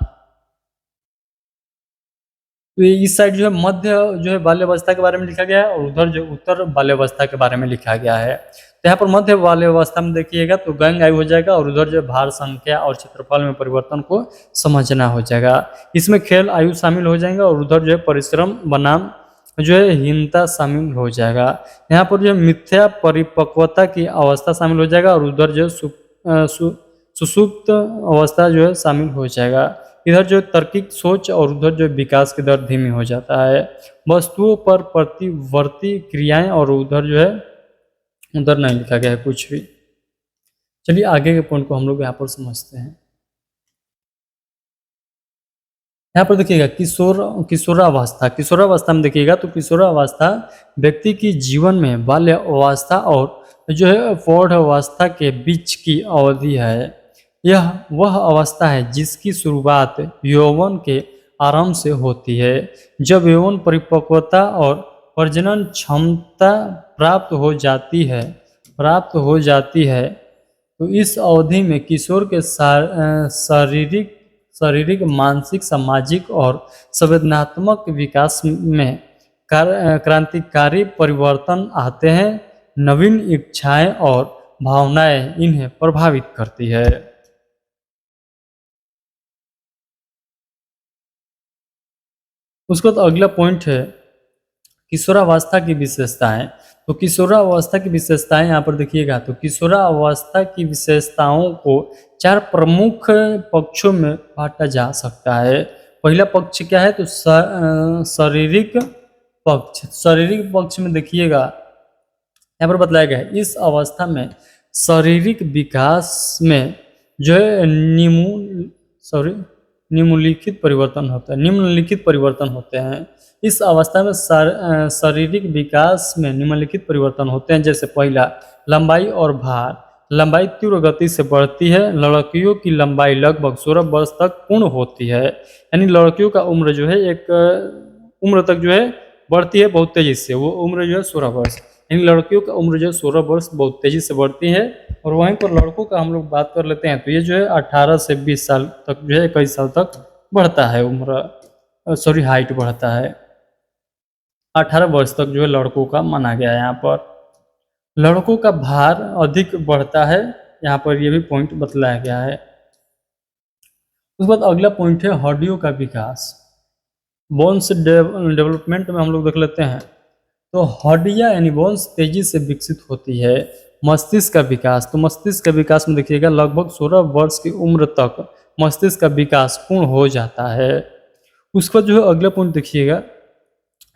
तो इस साइड जो है मध्य जो है बाल्यावस्था के बारे में लिखा गया है, और उधर जो उत्तर बाल्यावस्था के बारे में लिखा गया है। तो यहाँ पर मध्य बाल्यावस्था में देखिएगा तो गैंग आयु हो जाएगा, और उधर जो भार, संख्या और क्षेत्रफल में परिवर्तन को समझना हो जाएगा। इसमें खेल आयु शामिल हो जाएगा, और उधर जो है परिश्रम बनाम जो है हीनता शामिल हो जाएगा। यहाँ पर जो है मिथ्या परिपक्वता की अवस्था शामिल हो जाएगा, और उधर जो सुसुप्त अवस्था जो है शामिल हो जाएगा। इधर जो तार्किक सोच, और उधर जो विकास की दर धीमी हो जाता है। वस्तुओं पर प्रतिवर्ती क्रियाएं, और उधर जो है उधर नहीं लिखा गया है कुछ भी। चलिए आगे के पॉइंट को हम लोग यहाँ पर समझते हैं। यहाँ पर देखिएगा किशोरावस्था। किशोरावस्था में देखिएगा तो किशोरावस्था व्यक्ति की जीवन में बाल्यावस्था और जो है प्रौढ़ावस्था के बीच की अवधि है। यह वह अवस्था है जिसकी शुरुआत यौवन के आरंभ से होती है। जब यौवन परिपक्वता और प्रजनन क्षमता प्राप्त हो जाती है तो इस अवधि में किशोर के शारीरिक, मानसिक, सामाजिक और संवेदनात्मक विकास में क्रांतिकारी परिवर्तन आते हैं। नवीन इच्छाएं और भावनाएं इन्हें प्रभावित करती है। उसके बाद अगला पॉइंट है किशोरावस्था की विशेषताएं। तो किशोरावस्था की विशेषताएं यहाँ पर देखिएगा तो किशोरावस्था की विशेषताओं को 4 प्रमुख पक्षों में बांटा जा सकता है। पहला पक्ष क्या है तो शारीरिक पक्ष। शारीरिक पक्ष में देखिएगा यहाँ पर बताया गया है इस अवस्था में शारीरिक विकास में जो है निम्नलिखित परिवर्तन होते हैं। इस अवस्था में शारीरिक विकास में निम्नलिखित परिवर्तन होते हैं। जैसे पहला लंबाई और भार। लंबाई तीव्र गति से बढ़ती है। लड़कियों की लंबाई लगभग 16 वर्ष तक पूर्ण होती है। यानी लड़कियों का उम्र जो है एक उम्र तक जो है बढ़ती है बहुत तेजी से, वो उम्र जो है 16 वर्ष। यानी लड़कियों का उम्र जो है 16 वर्ष बहुत तेजी से बढ़ती है। और वहीं पर लड़कों का हम लोग बात कर लेते हैं तो ये जो है 18 से 20 साल तक जो है 21 साल तक बढ़ता है उम्र, हाइट बढ़ता है। 18 वर्ष तक जो है लड़कों का माना गया है। यहाँ पर लड़कों का भार अधिक बढ़ता है, यहाँ पर ये भी पॉइंट बतलाया गया है। उसके बाद अगला पॉइंट है हड्डियों का विकास। बोन्स डेवलपमेंट में हम लोग देख लेते हैं तो हड्डियाँ यानी बोन्स तेजी से विकसित होती है। मस्तिष्क का विकास। तो मस्तिष्क का विकास में देखिएगा लगभग 16 वर्ष की उम्र तक मस्तिष्क का विकास पूर्ण हो जाता है। उसका जो है अगला पॉइंट देखिएगा,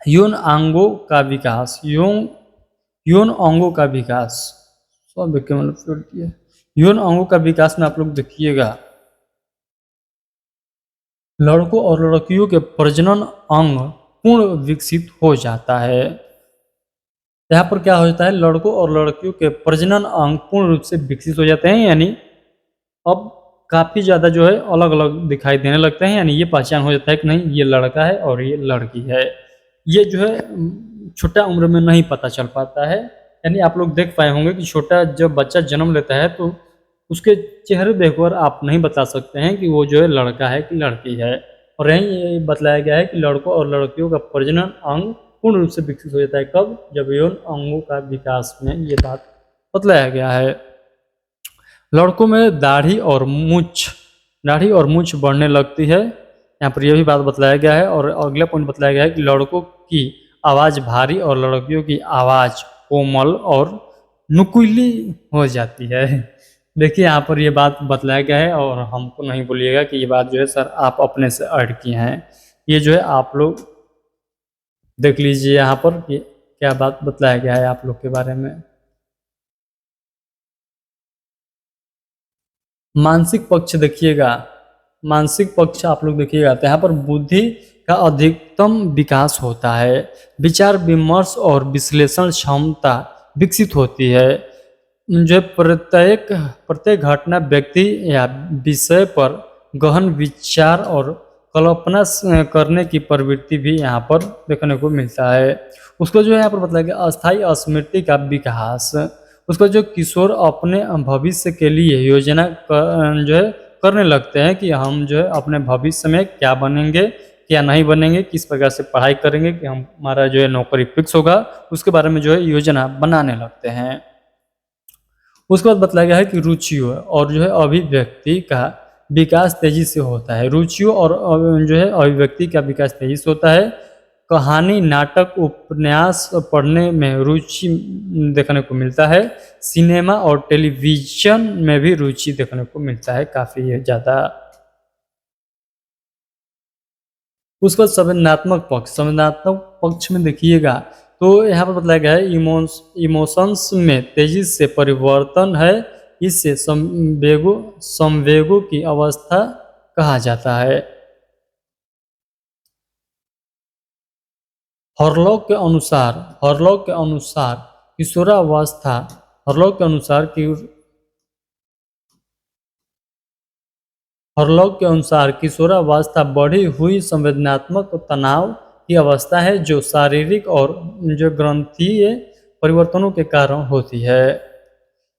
यौन अंगों का विकास, यौन यौन अंगों का विकास, सब देख के मतलब छोड़ दिया। यौन अंगों का विकास में आप लोग देखिएगा, लड़कों और लड़कियों के प्रजनन अंग पूर्ण विकसित हो जाता है। यहाँ पर क्या होता है, लड़कों और लड़कियों के प्रजनन अंग पूर्ण रूप से विकसित हो जाते हैं, यानी अब काफ़ी ज़्यादा जो है अलग अलग दिखाई देने लगते हैं, यानी ये पहचान हो जाता है कि नहीं ये लड़का है और ये लड़की है। ये जो है छोटा उम्र में नहीं पता चल पाता है, यानी आप लोग देख पाए होंगे कि छोटा जब बच्चा जन्म लेता है तो उसके चेहरे देखकर आप नहीं बता सकते हैं कि वो जो है लड़का है कि लड़की है। और यहीं ये बतलाया गया है कि लड़कों और लड़कियों का प्रजनन अंग पूर्ण रूप से विकसित हो जाता है, कब, जब यौन अंगों का विकास में, ये बात बतलाया गया है। लड़कों में दाढ़ी और मूंछ बढ़ने लगती है, यहाँ पर यह भी बात बतलाया गया है। और अगला पॉइंट बतलाया गया है कि लड़कों की आवाज़ भारी और लड़कियों की आवाज़ कोमल और नुकीली हो जाती है। देखिए यहाँ पर ये बात बतलाया गया है, और हमको नहीं बोलिएगा कि ये बात जो है सर आप अपने से ऐड किए हैं, ये जो है आप लोग देख लीजिए यहाँ पर कि क्या बात बतलाया गया है आप लोग के बारे में। मानसिक पक्ष देखिएगा, मानसिक पक्ष आप लोग देखिएगा तो यहाँ पर बुद्धि का अधिकतम विकास होता है, विचार विमर्श और विश्लेषण क्षमता विकसित होती है, जो प्रत्येक प्रत्येक घटना व्यक्ति या विषय पर गहन विचार और कल्पना करने की प्रवृत्ति भी यहाँ पर देखने को मिलता है। उसको जो है यहाँ पर बताया गया अस्थायी स्मृति का विकास, उसका जो किशोर अपने भविष्य के लिए योजना जो है करने लगते हैं कि हम जो है अपने भविष्य में क्या बनेंगे क्या नहीं बनेंगे, किस प्रकार से पढ़ाई करेंगे कि हमारा जो है नौकरी फिक्स होगा, उसके बारे में जो है योजना बनाने लगते हैं। उसके बाद बतलाया गया है कि रुचियों और जो है अभिव्यक्ति का विकास तेजी से होता है, रुचियों और जो है अभिव्यक्ति का विकास तेजी से होता है। कहानी, नाटक, उपन्यास पढ़ने में रुचि देखने को मिलता है, सिनेमा और टेलीविजन में भी रुचि देखने को मिलता है काफ़ी ज़्यादा। उसका संवेदनात्मक पक्ष, संवेदनात्मक पक्ष में देखिएगा तो यहाँ पर बताया गया है इमोशंस में तेजी से परिवर्तन है, इससे संवेगों की अवस्था कहा जाता है। हॉरलॉक के अनुसार किशोरावस्था, हॉरलॉक के अनुसार कि हॉरलॉक के अनुसार किशोरावस्था बढ़ी हुई संवेदनात्मक तनाव की अवस्था है जो शारीरिक और जो ग्रंथीय परिवर्तनों के कारण होती है।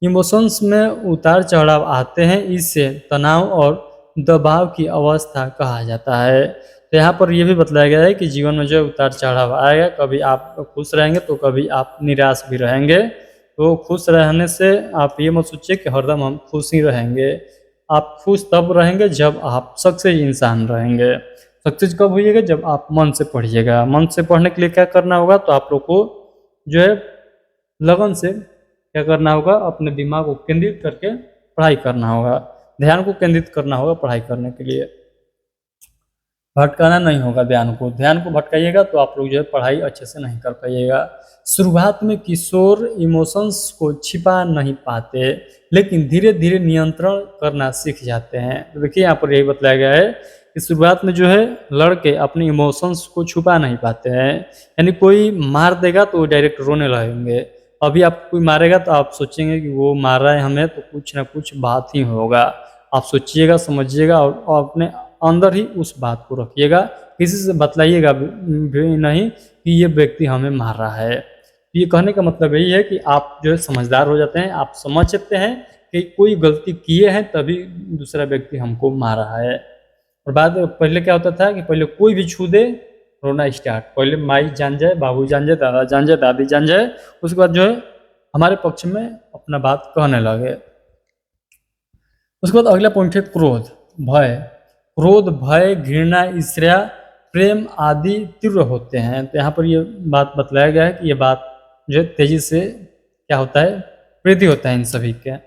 इमोशंस में उतार चढ़ाव आते हैं, इससे तनाव और दबाव की अवस्था कहा जाता है। तो यहाँ पर यह भी बतलाया गया है कि जीवन में जो उतार चढ़ाव आएगा, कभी आप खुश रहेंगे तो कभी आप निराश भी रहेंगे। तो खुश रहने से आप ये मत सोचिए कि हरदम हम खुश ही रहेंगे, आप खुश तब रहेंगे जब आप सक्सेस इंसान रहेंगे। सक्सेस कब होइएगा, जब आप मन से पढ़िएगा। मन से पढ़ने के लिए क्या करना होगा, तो आप लोग को जो है लगन से क्या करना होगा, अपने दिमाग को केंद्रित करके पढ़ाई करना होगा, ध्यान को केंद्रित करना होगा पढ़ाई करने के लिए, भटकाना नहीं होगा ध्यान को। ध्यान को भटकाइएगा तो आप लोग जो है पढ़ाई अच्छे से नहीं कर पाइएगा। शुरुआत में किशोर इमोशंस को छिपा नहीं पाते, लेकिन धीरे धीरे नियंत्रण करना सीख जाते हैं। तो देखिए यहाँ पर यही बतलाया गया है कि शुरुआत में जो है लड़के अपने इमोशंस को छुपा नहीं पाते हैं, यानी कोई मार देगा तो वो डायरेक्ट रोने लगेंगे। अभी आप कोई मारेगा तो आप सोचेंगे कि वो मार रहा है हमें, तो कुछ ना कुछ बात ही होगा। आप सोचिएगा, समझिएगा और अपने अंदर ही उस बात को रखिएगा, किसी से बतलाइएगा भी नहीं कि ये व्यक्ति हमें मार रहा है। ये कहने का मतलब यही है कि आप जो है समझदार हो जाते हैं, आप समझ सकते हैं कि कोई गलती किए हैं तभी दूसरा व्यक्ति हमको मार रहा है। और बाद पहले क्या होता था कि पहले कोई भी छू दे रोना स्टार्ट, पहले माई जान जाए, बाबू जान जाए, दादा जान जाए, दादी जान जाए, उसके बाद जो है हमारे पक्ष में अपना बात कहने लगे। उसके बाद अगला पॉइंट है क्रोध, भय। क्रोध, भय, घृणा, ईर्ष्या, प्रेम आदि तीव्र होते हैं। तो यहाँ पर ये बात बतलाया गया है कि ये बात जो है तेजी से क्या होता है, वृद्धि होता है इन सभी के।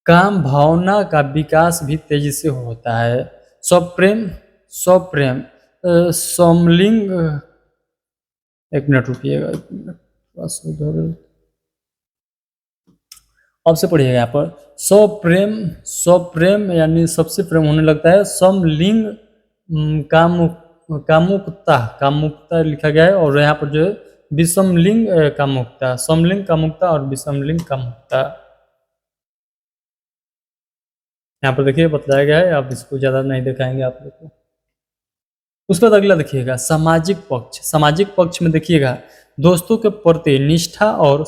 काम भावना का विकास भी तेजी से होता है। स्वप्रेम, स्वप्रेम, समलिंग, एक मिनट रुकिएगा, एक मिनट, थोड़ा सा उधर आपसे पढ़िएगा यहाँ पर। स्वप्रेम, स्वप्रेम यानी सबसे प्रेम होने लगता है। समलिंग कामुकता, कामुकता लिखा गया है, और यहाँ पर जो है विषमलिंग कामुकता, समलिंग कामुकता और विषमलिंग कामुकता यहाँ पर देखिए बताया गया है। आप इसको ज़्यादा नहीं दिखाएंगे आप लोग को। उसके बाद अगला देखिएगा सामाजिक पक्ष। सामाजिक पक्ष में देखिएगा दोस्तों के प्रति निष्ठा और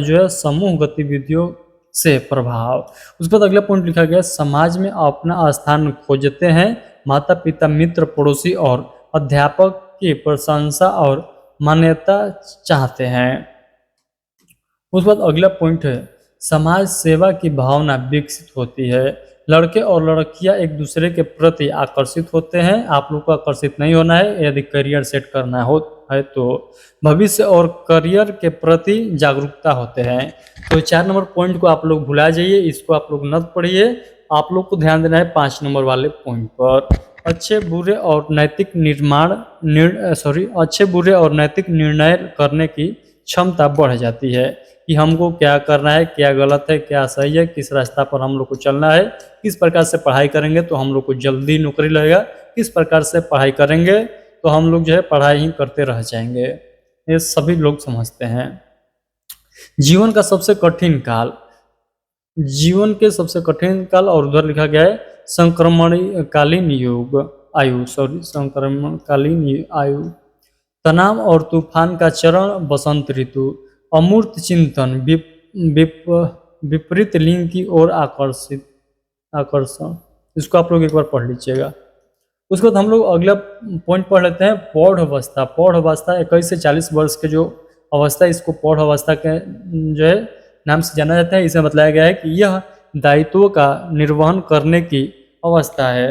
जो है समूह गतिविधियों से प्रभाव। उसके बाद अगला पॉइंट लिखा गया समाज में अपना स्थान खोजते हैं, माता पिता मित्र पड़ोसी और अध्यापक की प्रशंसा और मान्यता चाहते हैं। उसके बाद अगला पॉइंट है समाज सेवा की भावना विकसित होती है। लड़के और लड़कियां एक दूसरे के प्रति आकर्षित होते हैं। आप लोग को आकर्षित नहीं होना है, यदि करियर सेट करना हो है तो भविष्य और करियर के प्रति जागरूकता होते हैं। तो 4 नंबर पॉइंट को आप लोग भुला जाइए, इसको आप लोग न पढ़िए। आप लोग को ध्यान देना है 5 नंबर वाले पॉइंट पर। अच्छे बुरे और नैतिक अच्छे बुरे और नैतिक निर्णय करने की क्षमता बढ़ जाती है कि हमको क्या करना है, क्या गलत है, क्या सही है, किस रास्ता पर हम लोग को चलना है, किस प्रकार से पढ़ाई करेंगे तो हम लोग को जल्दी नौकरी लगेगा, किस प्रकार से पढ़ाई करेंगे तो हम लोग जो है पढ़ाई ही करते रह जाएंगे। ये सभी लोग समझते हैं। जीवन का सबसे कठिन काल, जीवन के सबसे कठिन काल, और उधर लिखा गया है संक्रमणकालीन युग आयु, संक्रमणकालीन आयु, तनाव और तूफान का चरण, बसंत ऋतु, अमूर्त चिंतन, विप, विपरीत लिंग की ओर आकर्षण। इसको आप लोग एक बार पढ़ लीजिएगा। उसके बाद हम लोग अगला पॉइंट पढ़ लेते हैं पौढ़ अवस्था। पौढ़ अवस्था 21 से 40 वर्ष के जो अवस्था है, इसको पौढ़ अवस्था के जो है नाम से जाना जाता है। इसमें बताया गया है कि यह दायित्वों का निर्वहन करने की अवस्था है।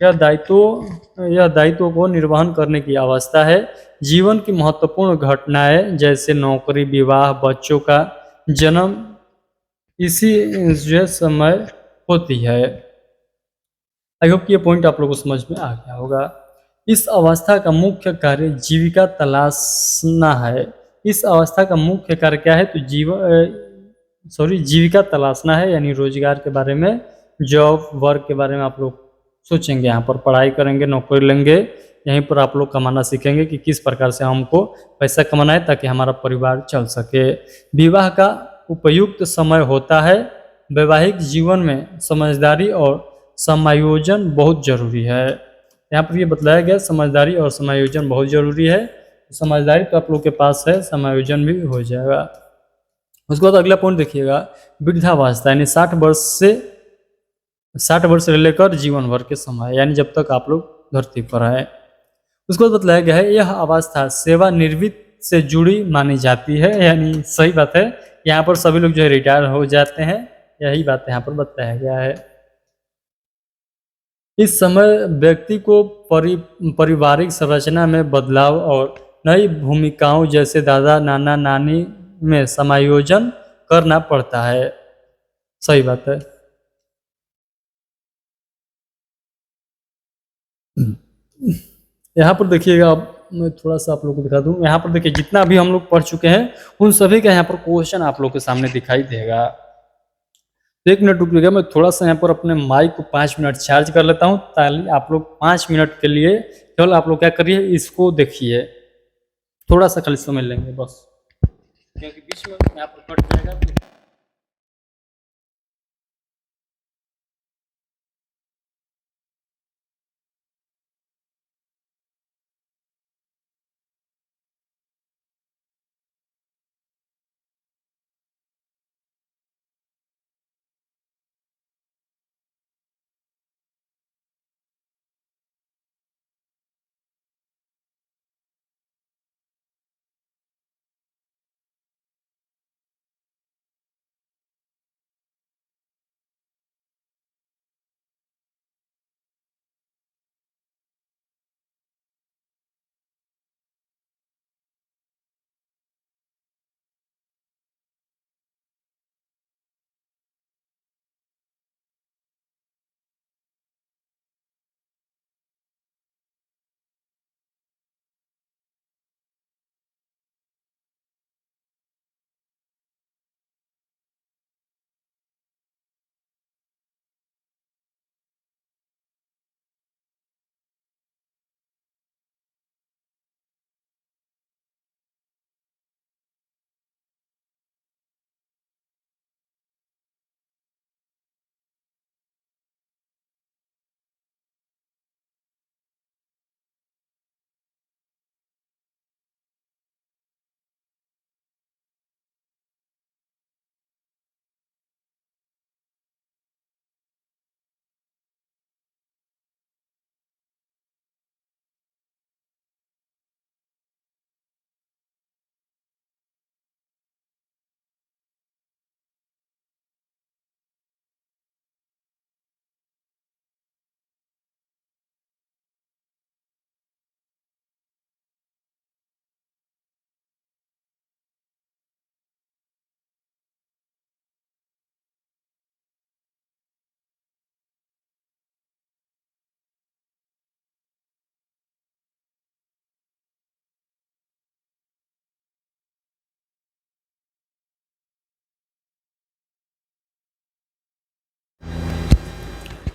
यह दायित्वों को निर्वहन करने की अवस्था है। जीवन की महत्वपूर्ण घटनाएं जैसे नौकरी, विवाह, बच्चों का जन्म इसी जो समय होती है। आई होप कि ये पॉइंट आप लोगों को समझ में आ गया होगा। इस अवस्था का मुख्य कार्य जीविका तलाशना है। इस अवस्था का मुख्य कार्य क्या है तो जीविका तलाशना है, यानी रोजगार के बारे में, जॉब वर्क के बारे में आप लोग सोचेंगे। यहाँ पर पढ़ाई करेंगे, नौकरी लेंगे, यहीं पर आप लोग कमाना सीखेंगे कि किस प्रकार से हमको पैसा कमाना है ताकि हमारा परिवार चल सके। विवाह का उपयुक्त समय होता है। वैवाहिक जीवन में समझदारी और समायोजन बहुत जरूरी है। यहाँ पर ये बताया गया समझदारी और समायोजन बहुत जरूरी है। समझदारी तो आप लोग के पास है, समायोजन भी हो जाएगा। उसके बाद अगला पॉइंट देखिएगा वृद्धावस्था, यानी 60 वर्ष से लेकर जीवन भर के समय, यानी जब तक आप लोग धरती पर है। उसके बाद बताया गया है यह अवस्था सेवानिवृत्त से जुड़ी मानी जाती है, यानी सही बात है। यहाँ पर सभी लोग जो है रिटायर हो जाते हैं, यही बात यहाँ पर बताया गया है। इस समय व्यक्ति को पारिवारिक संरचना में बदलाव और नई भूमिकाओं जैसे दादा नाना नानी में समायोजन करना पड़ता है। सही बात है। यहाँ पर देखिएगा, अब मैं थोड़ा सा आप लोग को दिखा दूँ। यहाँ पर देखिए जितना भी हम लोग पढ़ चुके हैं उन सभी का यहाँ पर क्वेश्चन आप लोग के सामने दिखाई देगा। तो 1 मिनट रुकिएगा, मैं थोड़ा सा यहाँ पर अपने माइक को 5 मिनट चार्ज कर लेता हूँ ताकि आप लोग 5 मिनट के लिए केवल आप लोग क्या करिए, इसको देखिए। थोड़ा सा खाली समय लेंगे बस, क्योंकि बीच में यहाँ पर कट जाएगा तो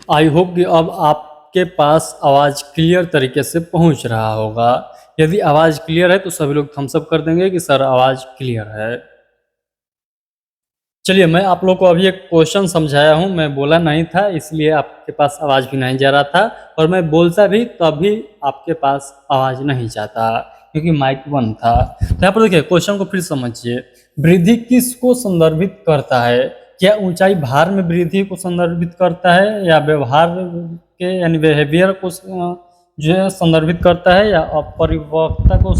आई होप कि अब आपके पास आवाज़ क्लियर तरीके से पहुंच रहा होगा। यदि आवाज़ क्लियर है तो सभी लोग थम्स अप कर देंगे कि सर आवाज़ क्लियर है। चलिए, मैं आप लोग को अभी एक क्वेश्चन समझाया हूँ, मैं बोला नहीं था इसलिए आपके पास आवाज़ भी नहीं जा रहा था, और मैं बोलता भी तब भी आपके पास आवाज़ नहीं जाता क्योंकि माइक बंद था। तो यहाँ पर देखिए क्वेश्चन को फिर समझिए। वृद्धि किसको संदर्भित करता है? क्या ऊंचाई भार में वृद्धि को संदर्भित करता है, या व्यवहार के यानी बिहेवियर को जो है संदर्भित करता है, या अपरिपक्वता को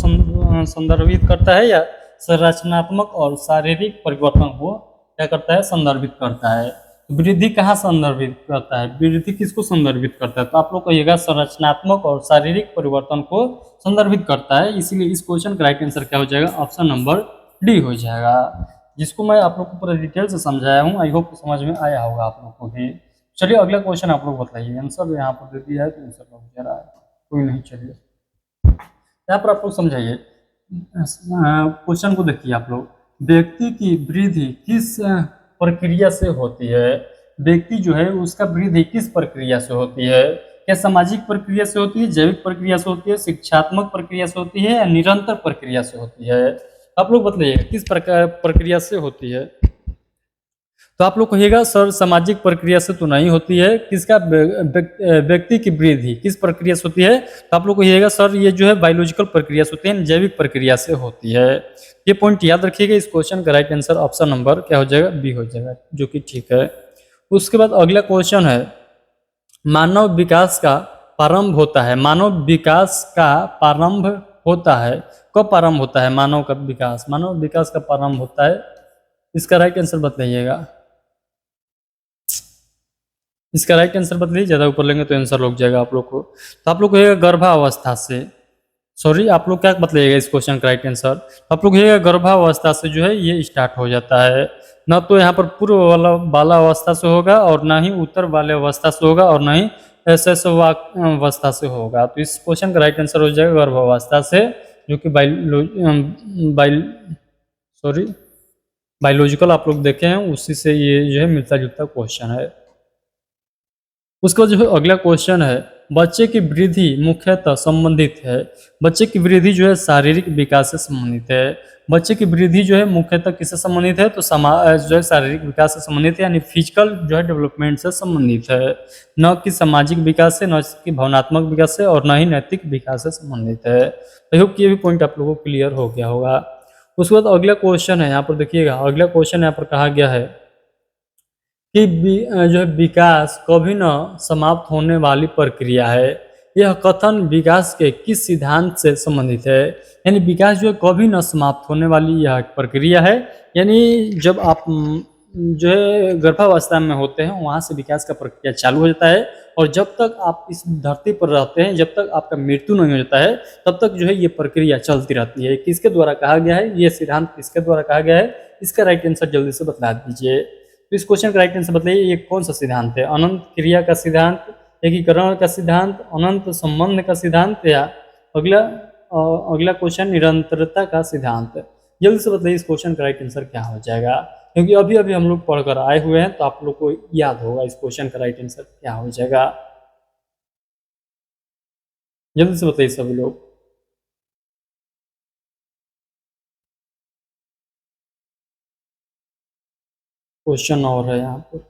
संदर्भित करता है, या संरचनात्मक और शारीरिक परिवर्तन को क्या करता है? संदर्भित करता है। तो वृद्धि कहाँ संदर्भित करता है? वृद्धि किसको संदर्भित करता है? तो आप लोग कहिएगा संरचनात्मक और शारीरिक परिवर्तन को संदर्भित करता है। इसीलिए इस क्वेश्चन का राइट आंसर क्या हो जाएगा? ऑप्शन नंबर डी हो जाएगा, जिसको मैं आप लोग को पूरा डिटेल से समझाया हूँ। आई होप समझ में आया होगा आप लोग को भी। चलिए अगला क्वेश्चन आप लोग बताइए। आंसर यहाँ पर दे दिया है तो आंसर लग जा रहा है, कोई नहीं। चलिए यहाँ पर आप लोग समझाइए, क्वेश्चन को देखिए आप लोग। व्यक्ति की वृद्धि किस प्रक्रिया से होती है? व्यक्ति जो है उसका वृद्धि किस प्रक्रिया से होती है? क्या सामाजिक प्रक्रिया से होती है, जैविक प्रक्रिया से होती है, शिक्षात्मक प्रक्रिया से होती है, या निरंतर प्रक्रिया से होती है? आप लोग बताइए किस प्रकार प्रक्रिया से होती है? तो आप लोग कहिएगा सर सामाजिक प्रक्रिया से तो नहीं होती है। किसका व्यक्ति की वृद्धि किस प्रक्रिया से होती है? तो आप लोग कहिएगा सर ये जो है बायोलॉजिकल प्रक्रिया से होती है, जैविक प्रक्रिया से होती है। ये पॉइंट याद रखिएगा। इस क्वेश्चन का राइट आंसर ऑप्शन नंबर क्या हो जाएगा? बी हो जाएगा, जो कि ठीक है। उसके बाद अगला क्वेश्चन है, मानव विकास का प्रारंभ होता है। मानव विकास का प्रारंभ होता है, कब प्रारंभ होता है मानव का विकास? मानव विकास का प्रारंभ होता है, इसका राइट आंसर बताइएगा। इसका राइट आंसर बदलिए, ज़्यादा ऊपर लेंगे तो आंसर लग जाएगा आप लोग को। तो आप लोग कहिएगा गर्भावस्था से। सॉरी, आप लोग क्या बतलाइएगा इस क्वेश्चन का राइट आंसर? आप लोग कहिएगा गर्भावस्था से जो है ये स्टार्ट हो जाता है। ना तो यहाँ पर पूर्व वाला बालावस्था से होगा, और ना ही उत्तर वाले अवस्था से होगा, और ना ही अवस्था से होगा। तो इस क्वेश्चन का राइट आंसर हो जाएगा गर्भावस्था से, जो कि बायोलॉजिकल आप लोग देखे हैं, उसी से ये जो है मिलता जुलता क्वेश्चन है। उसके बाद जो है अगला क्वेश्चन है, बच्चे की वृद्धि मुख्यतः संबंधित है। बच्चे की वृद्धि जो है शारीरिक विकास से संबंधित है। बच्चे की वृद्धि जो है मुख्यतः किससे संबंधित है? तो जो है शारीरिक विकास से संबंधित है, यानी फिजिकल जो है डेवलपमेंट से संबंधित है, न कि सामाजिक विकास से, न कि भावनात्मक विकास से, और न ही नैतिक विकास से संबंधित है। आई होप ये भी पॉइंट आप लोगों को क्लियर हो गया होगा। उसके बाद अगला क्वेश्चन है, यहाँ पर देखिएगा अगला क्वेश्चन यहाँ पर कहा गया है कि जो है विकास कभी न समाप्त होने वाली प्रक्रिया है। यह कथन विकास के किस सिद्धांत से संबंधित है? यानी विकास जो है कभी न समाप्त होने वाली यह प्रक्रिया है, यानी जब आप जो है गर्भावस्था में होते हैं वहाँ से विकास का प्रक्रिया चालू हो जाता है, और जब तक आप इस धरती पर रहते हैं, जब तक आपका मृत्यु नहीं हो जाता है, तब तक जो है ये प्रक्रिया चलती रहती है। किसके द्वारा कहा गया है? ये सिद्धांत किसके द्वारा कहा गया है? इसका राइट आंसर जल्दी से बता दीजिए। तो इस क्वेश्चन का राइट आंसर बताइए, ये कौन सा सिद्धांत है? अनंत क्रिया का सिद्धांत, एकीकरण का सिद्धांत, अनंत संबंध का सिद्धांत, या अगला क्वेश्चन निरंतरता का सिद्धांत? जल्दी से बताइए इस क्वेश्चन का राइट आंसर क्या हो जाएगा, क्योंकि अभी अभी हम लोग पढ़कर आए हुए हैं, तो आप लोग को याद होगा इस क्वेश्चन का राइट आंसर क्या हो जाएगा। जल्दी से बताइए सभी लोग। क्वेश्चन और है यहाँ पर,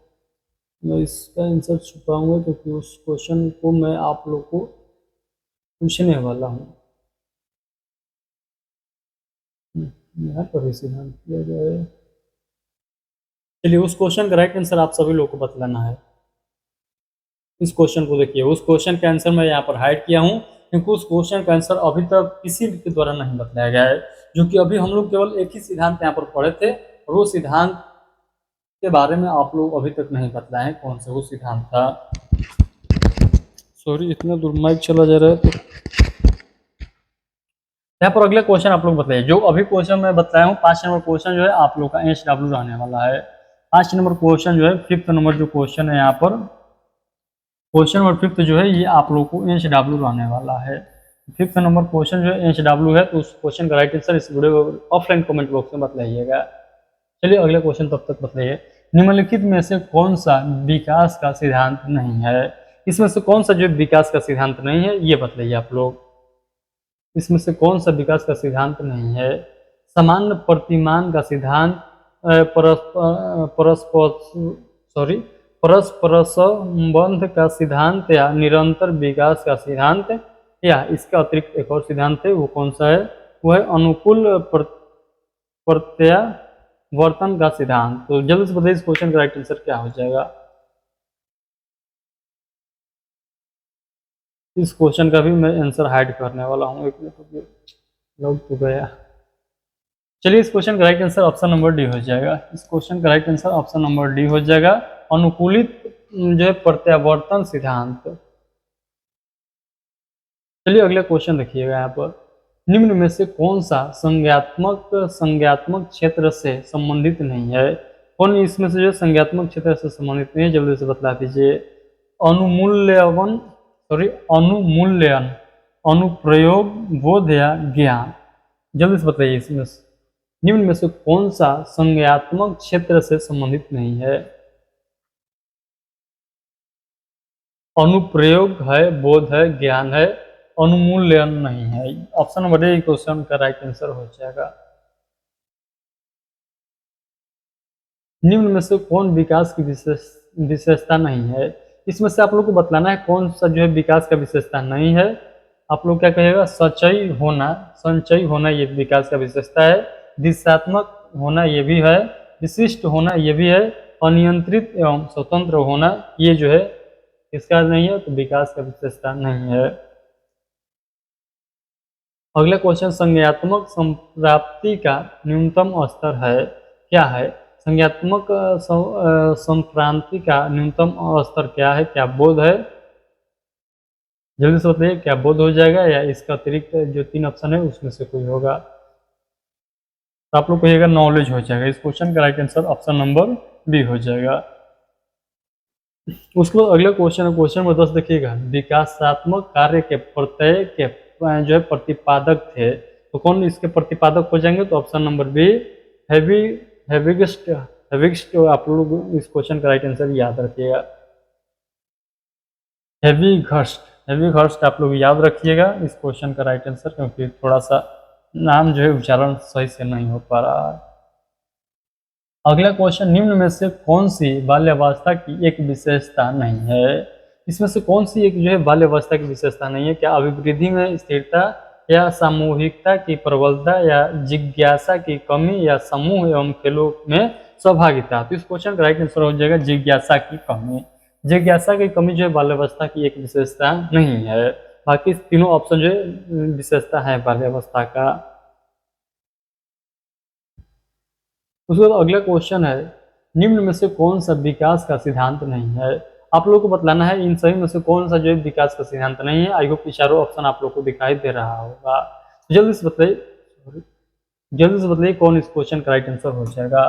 मैं इसका आंसर छुपाऊंगा क्योंकि उस क्वेश्चन को मैं आप लोग को पूछने वाला हूँ। यहाँ पर सिद्धांत किया जाए। चलिए उस क्वेश्चन का राइट आंसर आप सभी लोग को बतलाना है। इस क्वेश्चन को देखिए, उस क्वेश्चन का आंसर मैं यहाँ पर हाइड किया हूँ क्योंकि उस क्वेश्चन का आंसर अभी तक किसी के द्वारा नहीं बताया गया है, जो कि अभी हम लोग केवल एक ही सिद्धांत यहाँ पर पढ़े थे, और वो सिद्धांत के बारे में आप लोग अभी तक नहीं बतलाए हैं कौन सा वो सिद्धांत था। सॉरी, इतना दूर माइक चला जा रहा है। तो यहाँ पर अगला क्वेश्चन आप लोग बताइए। जो अभी क्वेश्चन मैं बताया हूँ 5 नंबर क्वेश्चन जो है आप लोग का HW रहने वाला है। 5 नंबर क्वेश्चन जो है 5th नंबर जो क्वेश्चन है यहाँ पर, क्वेश्चन नंबर 5th जो है ये आप लोग को HW रहने वाला है। 5th नंबर क्वेश्चन जो है HW है, तो उस क्वेश्चन का राइट आंसर इस वीडियो ऑफलाइन कमेंट बॉक्स में बतलाइएगा। चलिए अगला क्वेश्चन तब तक बतलाइए। निम्नलिखित में से कौन सा विकास का सिद्धांत नहीं है? इसमें से कौन सा जो विकास का सिद्धांत नहीं है ये बतलाइए आप लोग। इसमें से कौन सा विकास का सिद्धांत नहीं है? सामान्य प्रतिमान का सिद्धांत, परस्पर संबंध का सिद्धांत, या निरंतर विकास का सिद्धांत, या इसका अतिरिक्त एक और सिद्धांत है, वो कौन सा है? वो है अनुकूल प्रत्यावर्तन का सिद्धांत। तो जल्दी से बताइए इस क्वेश्चन का राइट आंसर क्या हो जाएगा। इस क्वेश्चन का भी मैं आंसर हाइड करने वाला हूँ, एक मिनट लग तो गया। चलिए इस क्वेश्चन का right answer option number D हो जाएगा। इस क्वेश्चन का right answer option number D हो जाएगा, अनुकूलित जो है प्रत्यावर्तन सिद्धांत। चलिए अगला क्वेश्चन देखिएगा यहाँ पर, निम्न में से कौन सा संज्ञात्मक क्षेत्र से संबंधित नहीं है? कौन इसमें से जो संज्ञात्मक क्षेत्र से संबंधित नहीं है, जल्दी से बतला दीजिए। अनुमूल्यन, अनुप्रयोग, बोध या ज्ञान। जल्दी से बताइए इसमें निम्न में से कौन सा संज्ञात्मक क्षेत्र से संबंधित नहीं है? अनुप्रयोग है, बोध है, ज्ञान है, अनुमूल्यन नहीं है। ऑप्शन नंबर ए क्वेश्चन का राइट आंसर हो जाएगा। निम्न में से कौन विकास की विशेषता नहीं है? इसमें से आप लोग को बतलाना है कौन सा जो है विकास का विशेषता नहीं है। आप लोग क्या कहिएगा? संचयी होना ये विकास का विशेषता है, दिशात्मक होना ये भी है, विशिष्ट होना ये भी है, अनियंत्रित एवं स्वतंत्र होना ये जो है इसका नहीं है, तो विकास का विशेषता नहीं है। अगला क्वेश्चन, संज्ञात्मक संप्राप्ति का न्यूनतम स्तर है, क्या है? संज्ञात्मक संप्रांति का न्यूनतम स्तर क्या है? क्या बोध है? जल्दी से बताइए, क्या बोध हो जाएगा या इसका अतिरिक्त जो 3 ऑप्शन है उसमें से कोई होगा? तो आप लोग कहिएगा नॉलेज हो जाएगा। इस क्वेश्चन का right answer option number B हो जाएगा। उसके बाद अगला क्वेश्चन है, क्वेश्चन नंबर 10 देखिएगा, विकासात्मक कार्य के प्रत्यय के जो है प्रतिपादक थे, तो कौन इसके प्रतिपादक हो जाएंगे? तो ऑप्शन नंबर बी हेविगस्ट। आप लोग इस क्वेश्चन का राइट आंसर याद रखिएगा, हेविगस्ट आप लोग याद रखिएगा इस क्वेश्चन का राइट आंसर, क्योंकि थोड़ा सा नाम जो है उच्चारण सही से नहीं हो पा रहा है। अगला क्वेश्चन, निम्न में से कौन सी बाल्यावस्था की एक विशेषता नहीं है? इसमें से कौन सी एक जो है बाल्यावस्था की विशेषता नहीं है? क्या अभिवृद्धि में स्थिरता, या सामूहिकता की प्रबलता, या जिज्ञासा की कमी, या समूह एवं खेलों में सहभागिता? तो इस क्वेश्चन का राइट आंसर हो जाएगा जिज्ञासा की कमी। जिज्ञासा की कमी जो है बाल्यावस्था की एक विशेषता नहीं है, बाकी तीनों ऑप्शन जो है विशेषता है बाल्यावस्था का। उसके बाद अगला क्वेश्चन है, निम्न में से कौन सा विकास का सिद्धांत नहीं है? आप लोगों को बतलाना है इन सभी में से कौन सा जो है विकास का सिद्धांत नहीं है। आई होप चारों ऑप्शन आप लोग को दिखाई दे रहा होगा। जल्दी से बताइए कौन इस क्वेश्चन का राइट आंसर हो जाएगा।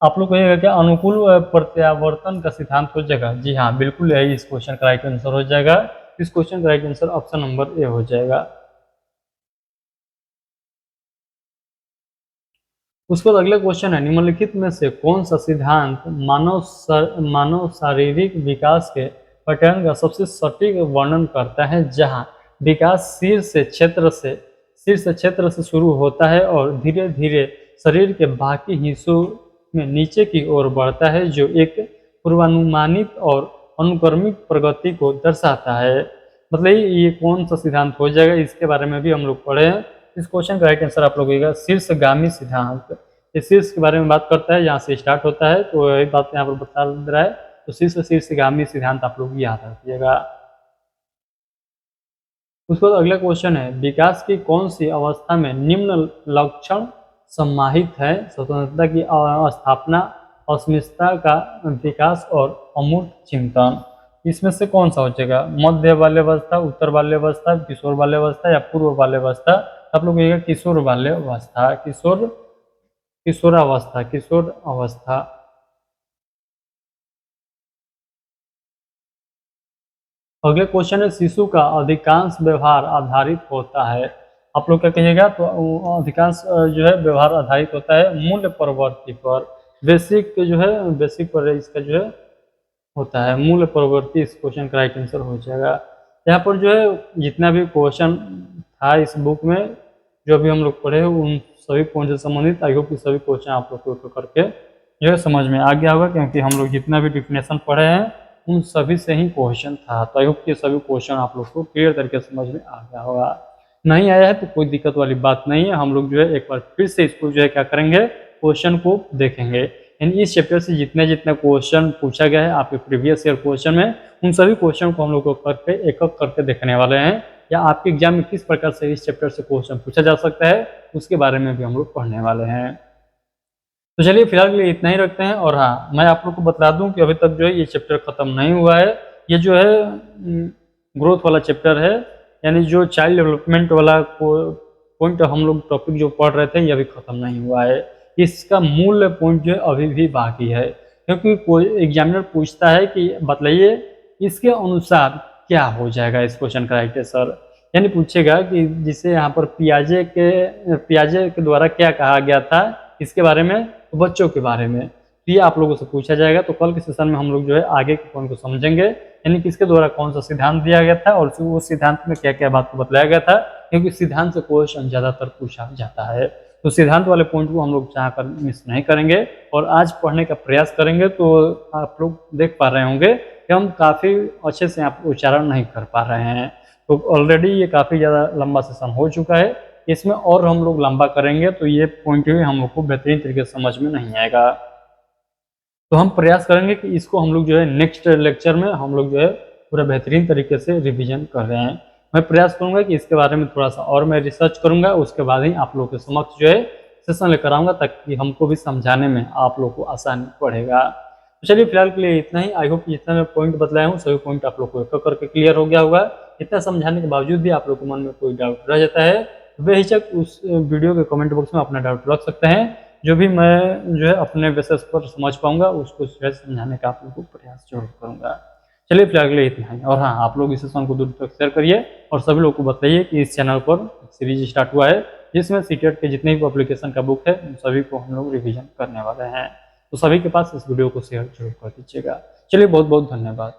आप लोग कहिएगा क्या अनुकूल प्रत्यावर्तन का सिद्धांत हो जाएगा? जी हाँ, बिल्कुल यही इस क्वेश्चन का राइट आंसर हो जाएगा। इस क्वेश्चन का right answer option number A हो जाएगा। उसके बाद अगला क्वेश्चन है, निम्नलिखित में से कौन सा सिद्धांत मानव शारीरिक विकास के पैटर्न का सबसे सटीक वर्णन करता है, जहां विकास शीर्ष क्षेत्र से शुरू होता है और धीरे धीरे शरीर के बाकी हिस्सों में नीचे की ओर बढ़ता है, जो एक पूर्वानुमानित और अनुक्रमिक प्रगति को दर्शाता है। मतलब ये कौन सा सिद्धांत हो जाएगा, इसके बारे में भी हम लोग पढ़े हैं। इस क्वेश्चन का राइट आंसर आप लोग होगा शीर्षगामी सिद्धांत। इस शीर्ष के बारे में बात करता है, यहाँ से स्टार्ट होता है, तो यही बात यहाँ पर बता दे रहा है। तो शीर्षगामी सिद्धांत आप लोग याद रखिएगा। उसके बाद अगला क्वेश्चन है, विकास की कौन सी अवस्था में निम्न लक्षण समाहित है? स्वतंत्रता की स्थापना, अस्मिता का विकास और अमूर्त चिंतन। इसमें से कौन सा हो जाएगा? मध्य बाल्यावस्था, उत्तर बाल्यावस्था, किशोर बाल्यावस्था या पूर्व बाल्यावस्था? आप लोग कहिएगा किशोर बाल्यावस्था, किशोर अवस्था। अगले क्वेश्चन है, शिशु का अधिकांश व्यवहार आधारित होता है। आप लोग क्या कहिएगा? तो अधिकांश जो है व्यवहार आधारित होता है मूल्य प्रवृत्ति पर। बेसिक जो है, बेसिक पर इसका जो है होता है मूल प्रवृत्ति, इस क्वेश्चन का राइट आंसर हो जाएगा। यहाँ पर जो है जितना भी क्वेश्चन था इस बुक में जो भी हम लोग पढ़े उन सभी पॉइंट से संबंधित आई होप कि सभी क्वेश्चन आप लोग को करके जो है समझ में आ गया होगा, क्योंकि हम लोग जितना भी डिफिनेशन पढ़े हैं उन सभी से ही क्वेश्चन था। तो आई होप कि सभी क्वेश्चन आप लोग को क्लियर तरीके से समझ में आ गया होगा। नहीं आया है तो कोई दिक्कत वाली बात नहीं है, हम लोग जो है एक बार फिर से इसको जो है क्या करेंगे, क्वेश्चन को देखेंगे। यानी इस चैप्टर से जितने जितने क्वेश्चन पूछा गया है आपके प्रीवियस ईयर क्वेश्चन में, उन सभी क्वेश्चन को हम लोग को करके एक एक करके देखने वाले हैं, या आपके एग्जाम में किस प्रकार से इस चैप्टर से क्वेश्चन पूछा जा सकता है उसके बारे में भी हम लोग पढ़ने वाले हैं। तो चलिए फिलहाल के लिए इतना ही रखते हैं। और हाँ, मैं आप लोग को बता दूं कि अभी तक जो है ये चैप्टर खत्म नहीं हुआ है। ये जो है ग्रोथ वाला चैप्टर है, यानी जो चाइल्ड डेवलपमेंट वाला पॉइंट हम लोग टॉपिक जो पढ़ रहे थे ये अभी खत्म नहीं हुआ है। इसका मूल पॉइंट जो है अभी भी बाकी है, क्योंकि कोई एग्जामिनर पूछता है कि बतलाइए इसके अनुसार क्या हो जाएगा इस क्वेश्चन का राइट आंसर। यानी पूछेगा कि जिसे यहाँ पर पियाजे के द्वारा क्या कहा गया था इसके बारे में, तो बच्चों के बारे में। तो ये आप लोगों से पूछा जाएगा। तो कल के सेशन में हम लोग जो है आगे के पॉइंट को समझेंगे, यानी किसके द्वारा कौन सा सिद्धांत दिया गया था और उस सिद्धांत में क्या क्या बात को बताया गया था, क्योंकि सिद्धांत से क्वेश्चन ज्यादातर पूछा जाता है। तो सिद्धांत वाले पॉइंट को हम लोग चाहकर मिस नहीं करेंगे और आज पढ़ने का प्रयास करेंगे। तो आप लोग देख पा रहे होंगे कि हम काफ़ी अच्छे से आप उच्चारण नहीं कर पा रहे हैं। तो ऑलरेडी ये काफ़ी ज़्यादा लंबा सेशन हो चुका है, इसमें और हम लोग लंबा करेंगे तो ये पॉइंट भी हम लोग को बेहतरीन तरीके से समझ में नहीं आएगा। तो हम प्रयास करेंगे कि इसको हम लोग जो है नेक्स्ट लेक्चर में हम लोग जो है पूरा बेहतरीन तरीके से रिवीजन कर रहे हैं। मैं प्रयास करूंगा कि इसके बारे में थोड़ा सा और मैं रिसर्च करूंगा, उसके बाद ही आप लोगों के समक्ष जो है सेशन लेकर आऊँगा, ताकि हमको भी समझाने में आप लोग को आसानी पड़ेगा। तो चलिए फिलहाल के लिए इतना ही। आई होप जितना मैं पॉइंट बतलाया हूँ सभी पॉइंट आप लोग को एक करके क्लियर हो गया होगा। इतना समझाने के बावजूद भी आप लोग को मन में कोई डाउट रह जाता है तो बेहिचक उस वीडियो के कमेंट बॉक्स में अपना डाउट रख सकते हैं, जो भी मैं जो है अपने बेसिस पर समझ पाऊंगा उसको समझाने का आप लोग को प्रयास जरूर करूंगा। चलिए फिलहाल के लिए इतना ही। और हाँ, आप लोग इस सेशन को दूर तक शेयर करिए और सभी लोग को बताइए कि इस चैनल पर सीरीज स्टार्ट हुआ है जिसमें सीटेट के जितने भी पब्लिकेशन का बुक है उन सभी को हम लोग रिवीजन करने वाले हैं। तो सभी के पास इस वीडियो को शेयर जरूर कर दीजिएगा। चलिए बहुत बहुत धन्यवाद।